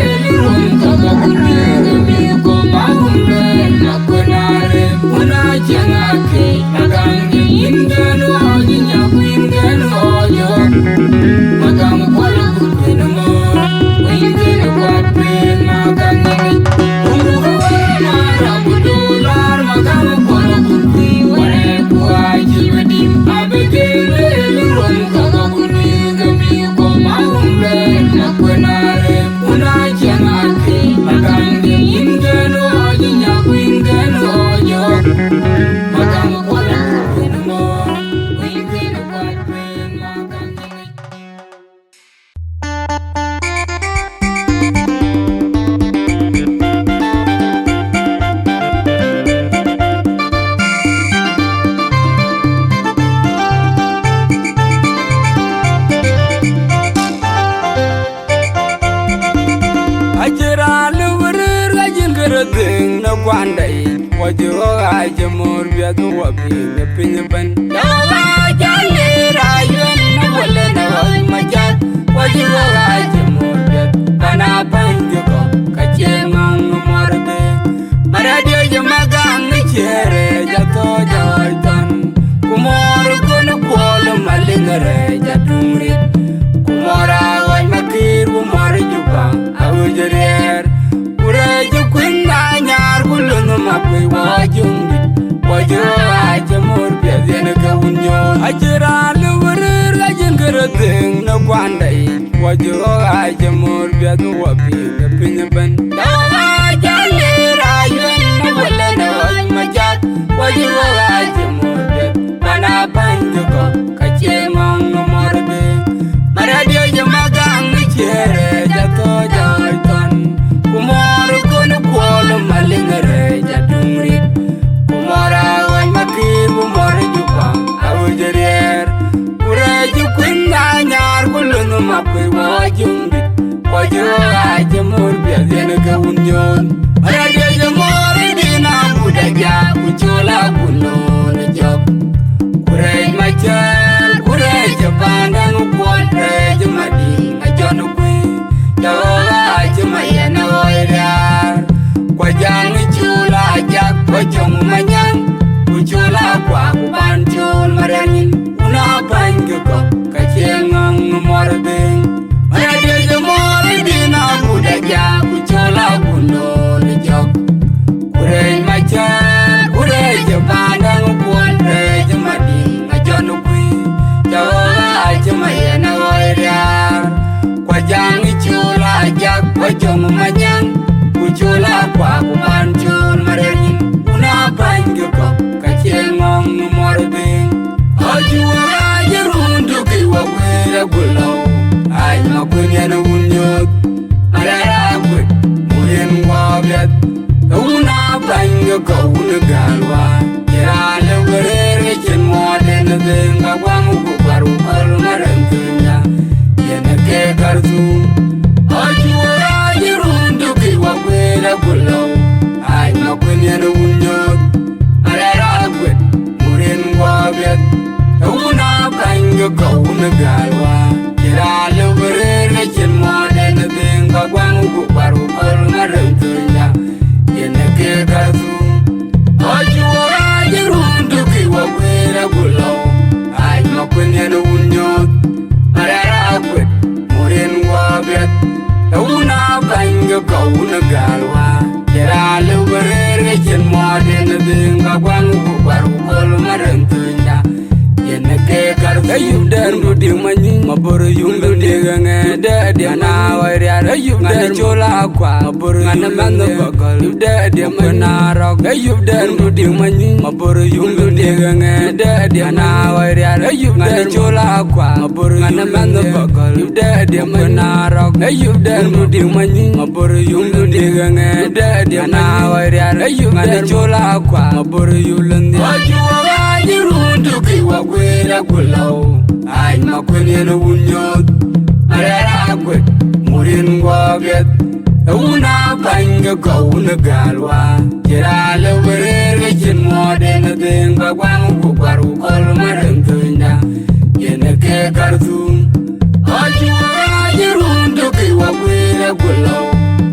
Runga kunni gami kama humbe nakwenare Una jangake magangi ingenu oji nyaku ingenu ojo Magama kwala kukwe namo Wingenu kwa pen magangi Kunduga wala mara kudular magama kwala kukwe wala kwa jiwadim abekele Runga kunni gami kama humbe nakwenare Una jangake magangi ingenu oji nyaku ingenu ojo Magama kwala kukwe namo Wingenu kwa pen magangi Ajira luwurir gajin gereding na kwandai wajiro ajamor biadu wabi na pinyaban Yawa jali rayun na wala na majat wajiro ajamor biad kana banjuko kacemang morbe Maradio jamagang chere jato jawaitan kumor kono kwolo malingare jatungrit kumora waj makir kumor juba awujer ureju kwinda nyar kulungu mapwi wajungi wajiro ajamor biad yene kawunyo ajira luwurir gajin jingere ding na kwandai wajo aje mor biadu wapi na pinyaban dawa jale rayun na wala na majat wajo aje mor biad bana banjo ko kache mong no morbe maradio jamaga ngichere jato jaiton kumor kono kwolo malingere jadumri kumora wan makir kumor jupa awjerier Kuraju kwinga nyar kulunu mapwe wajumbi Waju aje mor biadene ka unyon Araje je mor dina budaja Kuchola kunun jok Kurej machar Kurej pandang kuat Kurej madi Ajon kwi Jawa aje mayana oirar Kwajang chula jak Kwajong manyang Kuchola kwa kubanchul marangin Una pange ko kachengang morbing Maradio je morbina budaja kuchola kuno jok Kurej machar kurej pandang kuat kurej madi ngajon kwi jawa aje mayana oirar Kwajang chula jak kwajong manyang kuchola kwa kubanchul marangin Una pange ko kachengang morbing Ajuwa jerundu kiwa kwera gulau Ay makunya na unyot Arara kwet Muyen wabiat Una banga kauna galwa Kirale werere chen mwade na denga Wangu kubaru kalu marantunya Yena ke kartu Ajuwa jerundu kiwa kwera gulau Ay makunya na unyot Arara kwet Muyen wabiat Una banga kauna galwa Kirale werere chen mwade na denga Wangu kubaru kalu marantunya Yena ke kartu Ajuwa jerundu kiwa kwera gulau Ay makunya na unyot Arara kwet Muren wabiat Una banga kauna galwa Kirale werere chen mwade na denga Wangu kubaru kalu marantunya Ayub dan budi manyi maburu yumbu diga ngeda dia na wariar Ayub dan chola akwa maburu ngana mando bakal Ayub dia menarok Ayub dan budi manyi maburu yumbu diga ngeda dia na wariar Ayub dan chola akwa maburu ngana mando bakal Ayub dia menarok Ayub dan budi manyi maburu yumbu diga ngeda dia na wariar Ayub dan chola akwa maburu yulun dia Jirundu kiwa kwera gulau Ay makwenye na unyot Arara kwet Murin wabiat Una banga kauna galwa Kirale werere chen mwade na denga Wangu kubaru kalu marantunya Yena ke kartu Ajuwa jirundu kiwa kwera gulau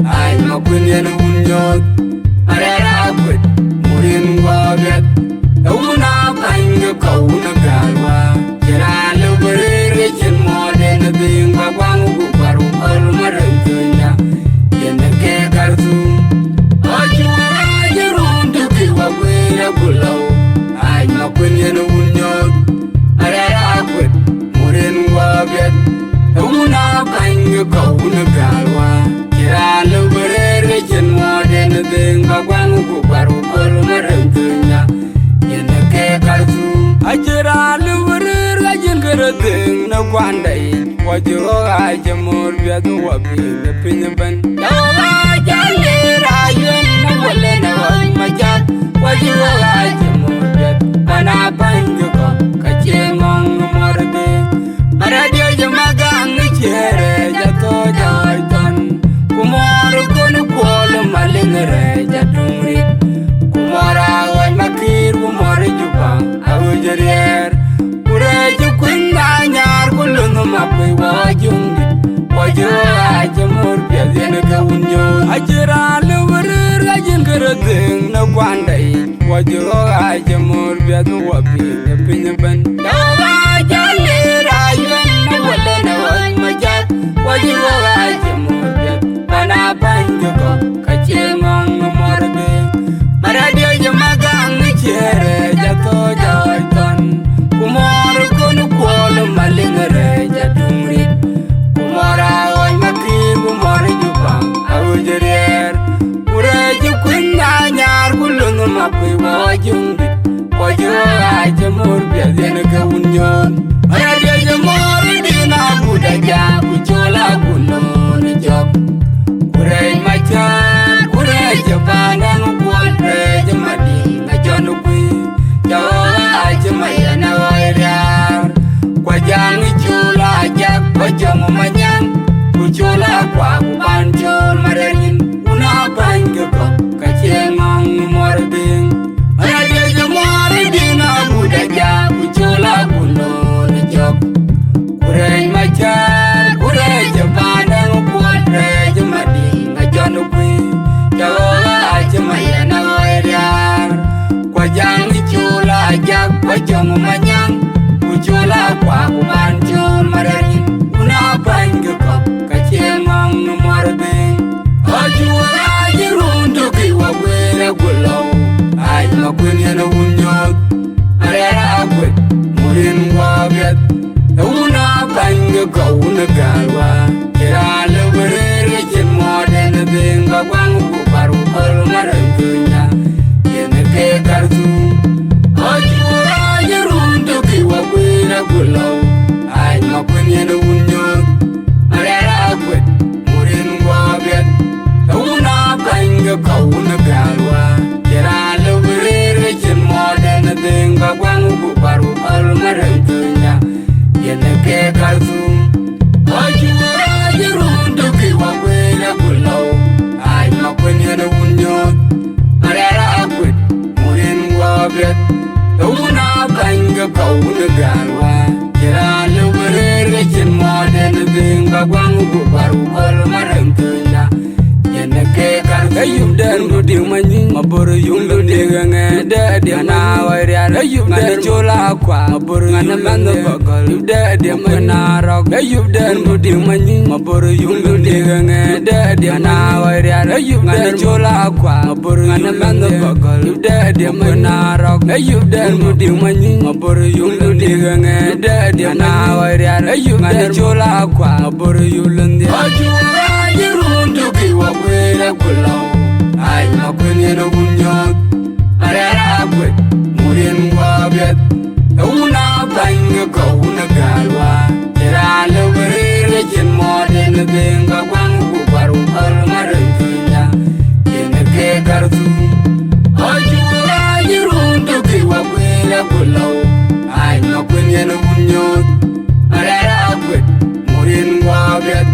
Ay makwenye na unyot Arara kwet Murin wabiat Una banga kauna galwa Kirale werere chen mwade na denga Wangu kubaru kalu marantunya Yena ke kartu Ajuwa jerundu kiwa kwera gulau Ay makwenye na unyot Arara kwet Muren wabiat Una banga kauna galwa Kirale werere chen mwade na denga Wangu kubaru kalu marantunya Yena ke kartu Ajirale werere ajin keredeng na kwandai Wajo aje mor biadu wabi na pinyaban Dawa jale rayun na wale na waj majat Wajo aje mor biad Bana banjo ko kache mong morbe Maradio jamaga ngichere jato jaiton Kumor kono kwolo malingere jadumri Kumora waj makir kumor jupa awjerier Kureju kwinga nyar kulunu mapwe wajumbi Wajo aje mor biadene ka unyon Ajirale werere ajin keredeng na kwandai Wajo aje mor biadu wapi na pinyaban Dawa jale rayun na wale na waj majat Wajo aje mor biad Bana banjo ko kache mong morbe Maradio jamaga ngichere jato jaiton Kumor kono kwolo malingere wunyon Aya deje mori dina buda ja Kuchola gunon jok Kurej machan Kurej japanang kuadrej madina jonu kui Jawa aja mayana wairar Kwajang chula jak Kwajang manyang Kuchola kwa kubanchol mararin Una bangko kacengong morbing Aya deje mori dina buda ja Kuchola gunon jok Kurej machan Kurej japanang kuadrej madina jonu kui Jawa aja mayana wairar Kwajang chula jak Kwajang manyang Kuchola kwa kubanchol mararin Una bangko kacengong morbing Ajuara jirundu kiwa wera gulau Ay makunyana unyot Arera akwet murin wabiat Una bangko kauna galwa Kira leberere jen modern thing Bagwangu kuparu kol marangkunya Yene ke kartu Ajuara jirundu kiwa wera gulau Ay makunyana unyot Arera akwet murin wabiat Una bangga kauna galwa Kira leberere jen modern thing Bagwangu kuparu kol marangkunya Yene ke kartu Ajuara jirundu kiwa wera gulau Ay makunyana unyot Arera akwet murin wabiat Una bangga kauna galwa Kira leberere jen modern thing Bagwangu kuparu kol marangkunya Yene ke kartu Ayub dan budi manyin Maburu yung budi gange Dia na wairian Ayub dan chola kwa Maburu yung budi bagol Dia menarok Ayub dan budi manyin Maburu yung budi gange Dia na wairian Ayub dan chola kwa Maburu yung budi bagol Dia menarok Ayub dan budi manyin Maburu yung budi gange Dia na wairian Ayub dan chola kwa Maburu yung lendi Ajuara jirundu kiwa wera gulau Ay makunyana unyot Arera akwet murin wabiat Una bangga kauna galwa Kira leberere jen modern thing Bagwangu kuparu kol marangkunya Yene ke kartu Ajuara jirundu kiwa wera gulau Ay makunyana unyot Arera akwet murin wabiat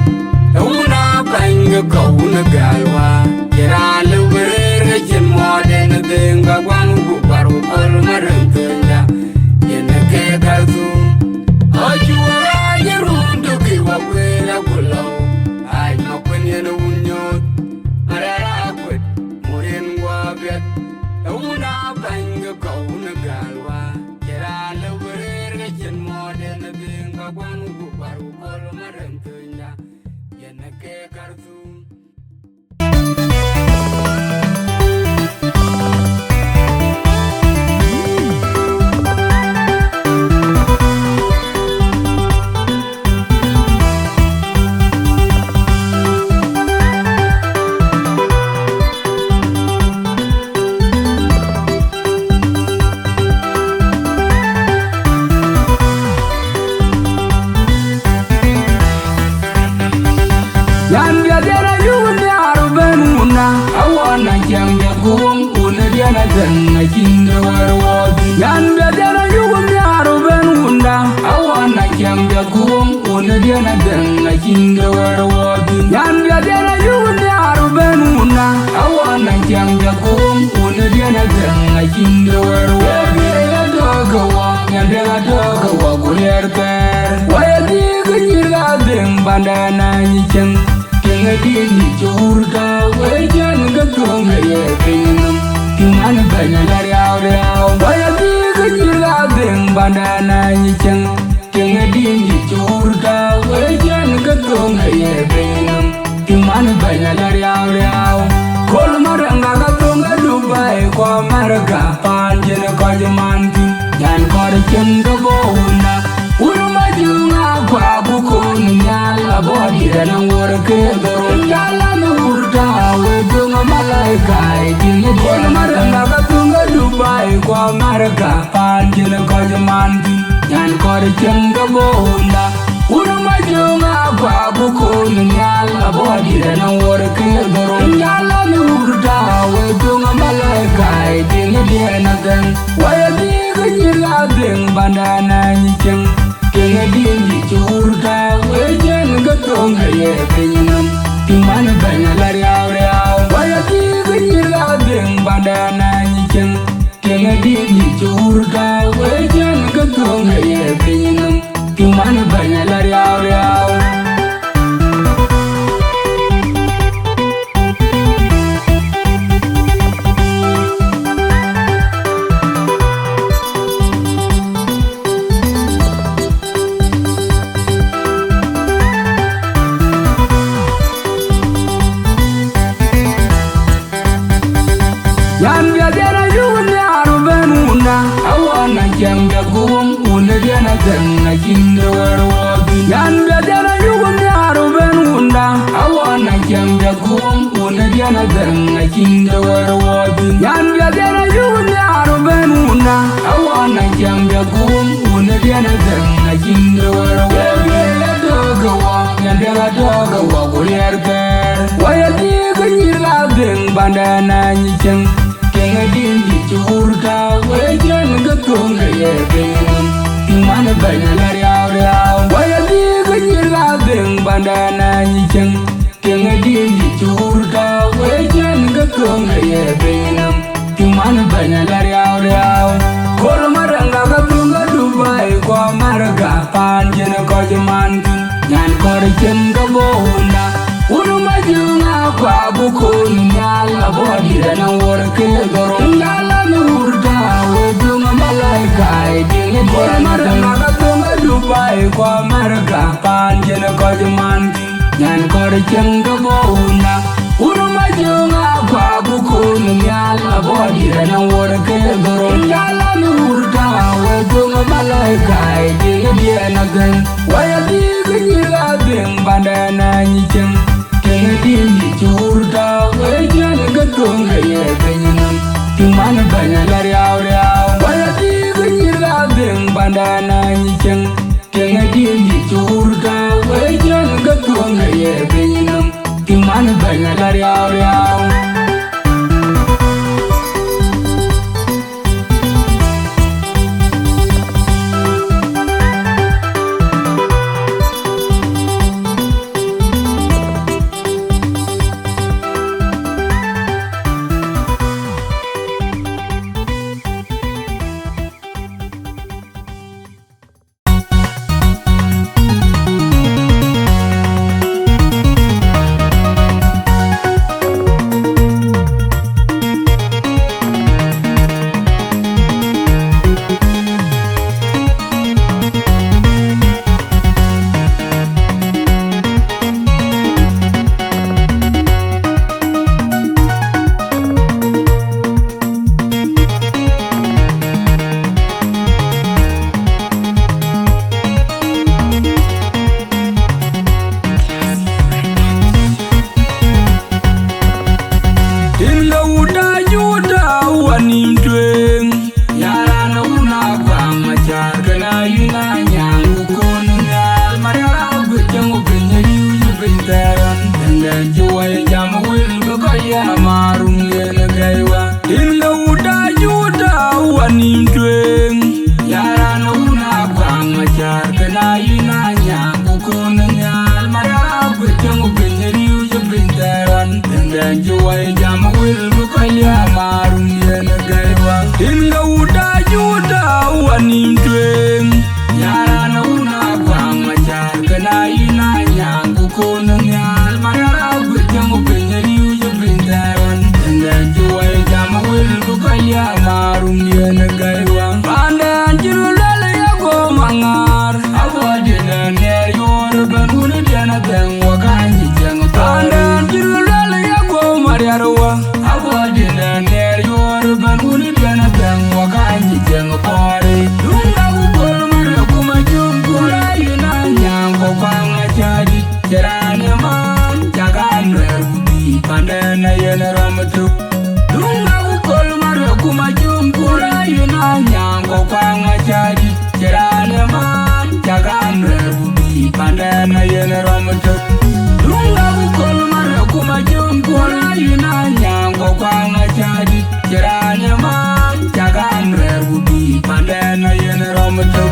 Una bangga kauna galwa Kira leberere jen modern thing Bagwangu kuparu kol marangkunya Yene ke kartu Ajuara jirundu kiwa wera gulau Ay makunyana unyot Arera akwet murin wabiat Una bangga kauna galwa Kira leberere jen modern thing Bagwangu kuparu kol marangkunya Yene ke kartu Yan biadera yuni arbenuna Awana jang jagung una diana dana kinda warwadi Yan biadera yuni arbenuna Awana jang jagung una diana dana kinda warwadi Yan biadera yuni arbenuna Awana jang jagung una diana dana kinda warwadi Doga wa nyandela doga wa gulerter Waya diga nyirga deng bandana nyiceng Kenga dini jurga Wajan gatunga ye pinam Kiman banya dari awreaw Waya diga nyirga deng bandana nyiceng Kenga dini jurga Wajan gatunga ye pinam Kiman banya dari awreaw Kol maranga gatunga Dubai Kwa marga panjena kajamantin Yan kore cenda bawuna Urma junga kwa bukun nyala Bodi danang warke dorong Nyala nurda Wedunga malaika Jini kol maranga gatunga Dubai Kwa marga panjena kajamantin nyan kor chenga bonda uru majunga kwa bukun nyal abodi na wor ke doro nyala nurda we dunga malaika ding diena den waya diga nyila den bandana nyichen kenga dingi churda we jen gatonga ye pinam timana banya lari aure waya diga nyila den bandana nyichen kenga dingi churda we jen gatonga ye pinam timana banya lari aure yan ya dera yuni aruben una awana janga gum una dena ganna kinde warwadi yan ya dera yuni aruben una awana janga gum una dena ganna kinde warwadi yan ya dera yuni aruben una awana janga gum una dena ganna kinde warwadi doga wa yandela doga wa guriyarker waya diga nyila den bandana nyichen kenga dingi churta wejen gatonga ye ben timana banya lari aure waya diga nyila den bandana nyichen kenga dingi churta wejen gatonga ye ben timana banya lari aure kol maranga gatonga Dubai ko marga panjena ko jaman nyan kor chenga bonda uru majunga kwa bukun nyal abodi na wor ke doro nyala nurda we dunga malaika ding kor maranga gatonga Dubai ko marga panjena ko jaman nyan kor chenga bonda uru majunga kwa bukun nyal abodi na wor ke doro nyala nurda we dunga malaika ding diena gan waya diga nyila ding bandana nyichen kenga dingi churta wejen gatonga ye benyanam timana banya lari aure waya diga nyila ding bandana nyichen kenga dingi churta wejen gatonga ye benyanam timana banya lari aure Pandana yena ramatu Dunga ukol mara kuma jum kura yuna nyango kwa ngachadi Jerane yuna nyango kwanga jadi Jiranya ma jagan rerubi Pandena yen romutuk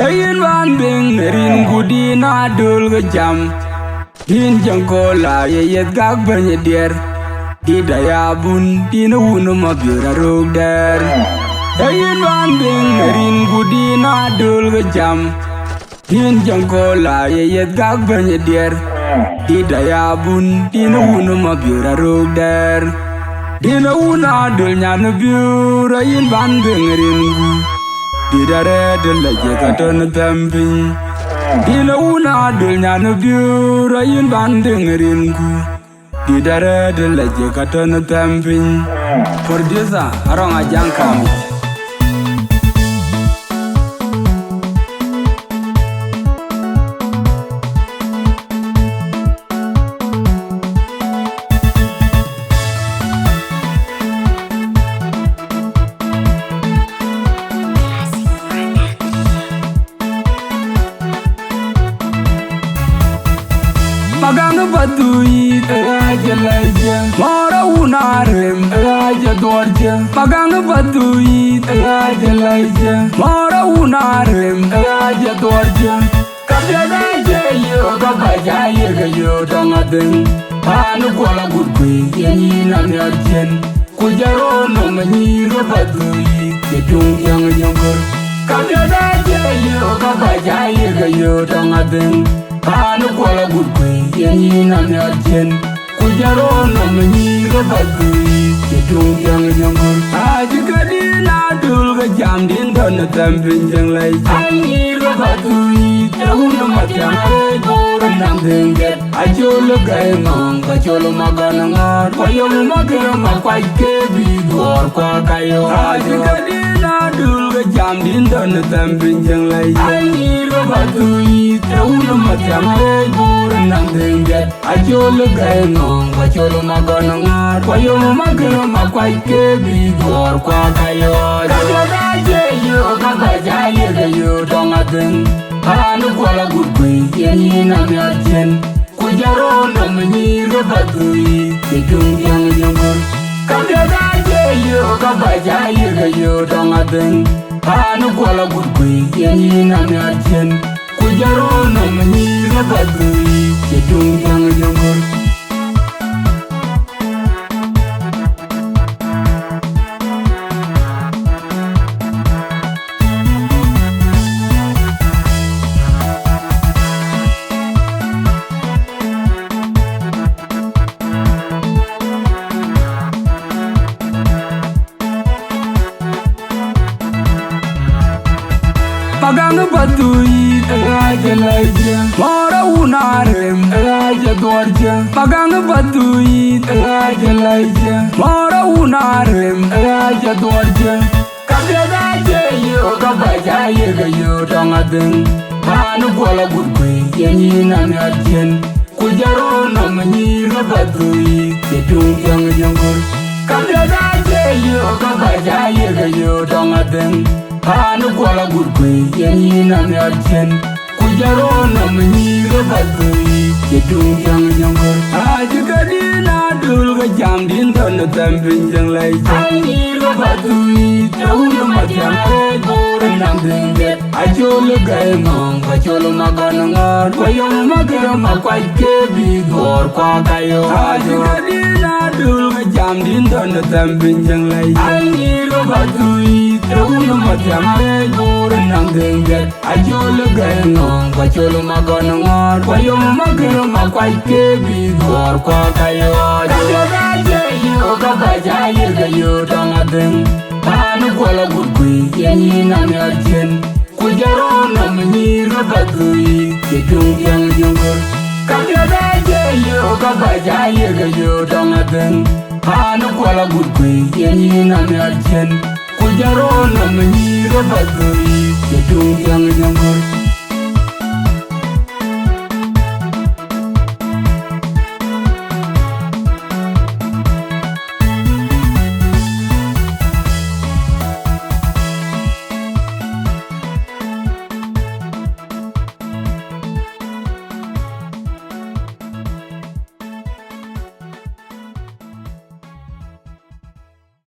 Ayin van bing rin gudi na dul ga jam Din jangkola ye yet gag banye der Di daya bun di na wunu ma bira rog der Ayin van bing rin gudi na dul ga jam Din jangkola ye yet gag banye der Di daya bun di na wunu ma bira rog der Di na wuna dul nyana biura yin van bing rin gu Didare de la jekaton tamping Dila una dul nyana biura yin banding rinku Didare de la jekaton tamping Producer arong ajang kami Magang batui raja laja Mora unarim raja dorja Magang batui raja laja Mora unarim raja dorja Kabya raja yo kabaja yo yo tangadeng Panu kola gudkui yanyi na merjen Kujaro no manyiru batui Kedung yang nyongor Kabya raja yo kabaja yo yo tangadeng Panu kola gudkui yanyi na merjen Kujaro no manyiru batui Kedung yang nyongor Aji kadina dul ga jam din dona tampin jang lai Anyiru batui Tahuna matyang Bora nang dengget Ajolo gaya ngong Kacholo magana ngar Koyong magana makwai kebi Duor kwa kayo Aji kadina dul ga jam din dona tampin jang lai Anyiru batui Tahuna matyang Bora nang dengget get a jolo going on, what you're not gonna not, what you're not gonna quite give or quack. You got by you don't have them. I know what a good way, and I'm your chin. Could your own nominee, Robatui, the young younger. Come here, you got by you don't have them. I know what a good way, and I'm your chin. Could your own nominee, Robatui, the young younger. Maganga batui, raja laja. Mora unarem, raja dorja. Maganga batui, raja laja. Mora unarem, raja dorja. Kabya raja yo, kabaja yo tongadeng. Manu kola gudkwe, yenyi na miachen. Kujaro na manyi rabatui, ketung yang janggur. Kabya raja yo, kabaja yo tongadeng. Hanu kola gudkwe, yenyi na miachen. Kujaro na manyi rabatui, ketung yang janggur. Ajikadi na dulga jam din dona tampin jang lai. Anyi rabatui, taunu matiang rebore nang dengget. Ajolo gaya ngong, kacholo magana ngar. Kwayong magara makwai kebi gor kwa kayo. Ajikadi na dulga jam din dona tampin jang lai. Anyi rabatui, taunu matiang rebore nang dengget. Ajolo gaya ngong, kacholo magana ngar. Kwayong magara makwai kebi gor kwa kayo. Kajaga yo, kabaja yo tongadeng. Hanu kola gudkwe, yenyi na miachen. Kujaro na manyi rabatui, ketung yang janggur. Kajaga yo, kabaja yo tongadeng. Hanu kola gudkwe, yenyi na miachen. Kujaro na manyi rabatui, ketung yang janggur.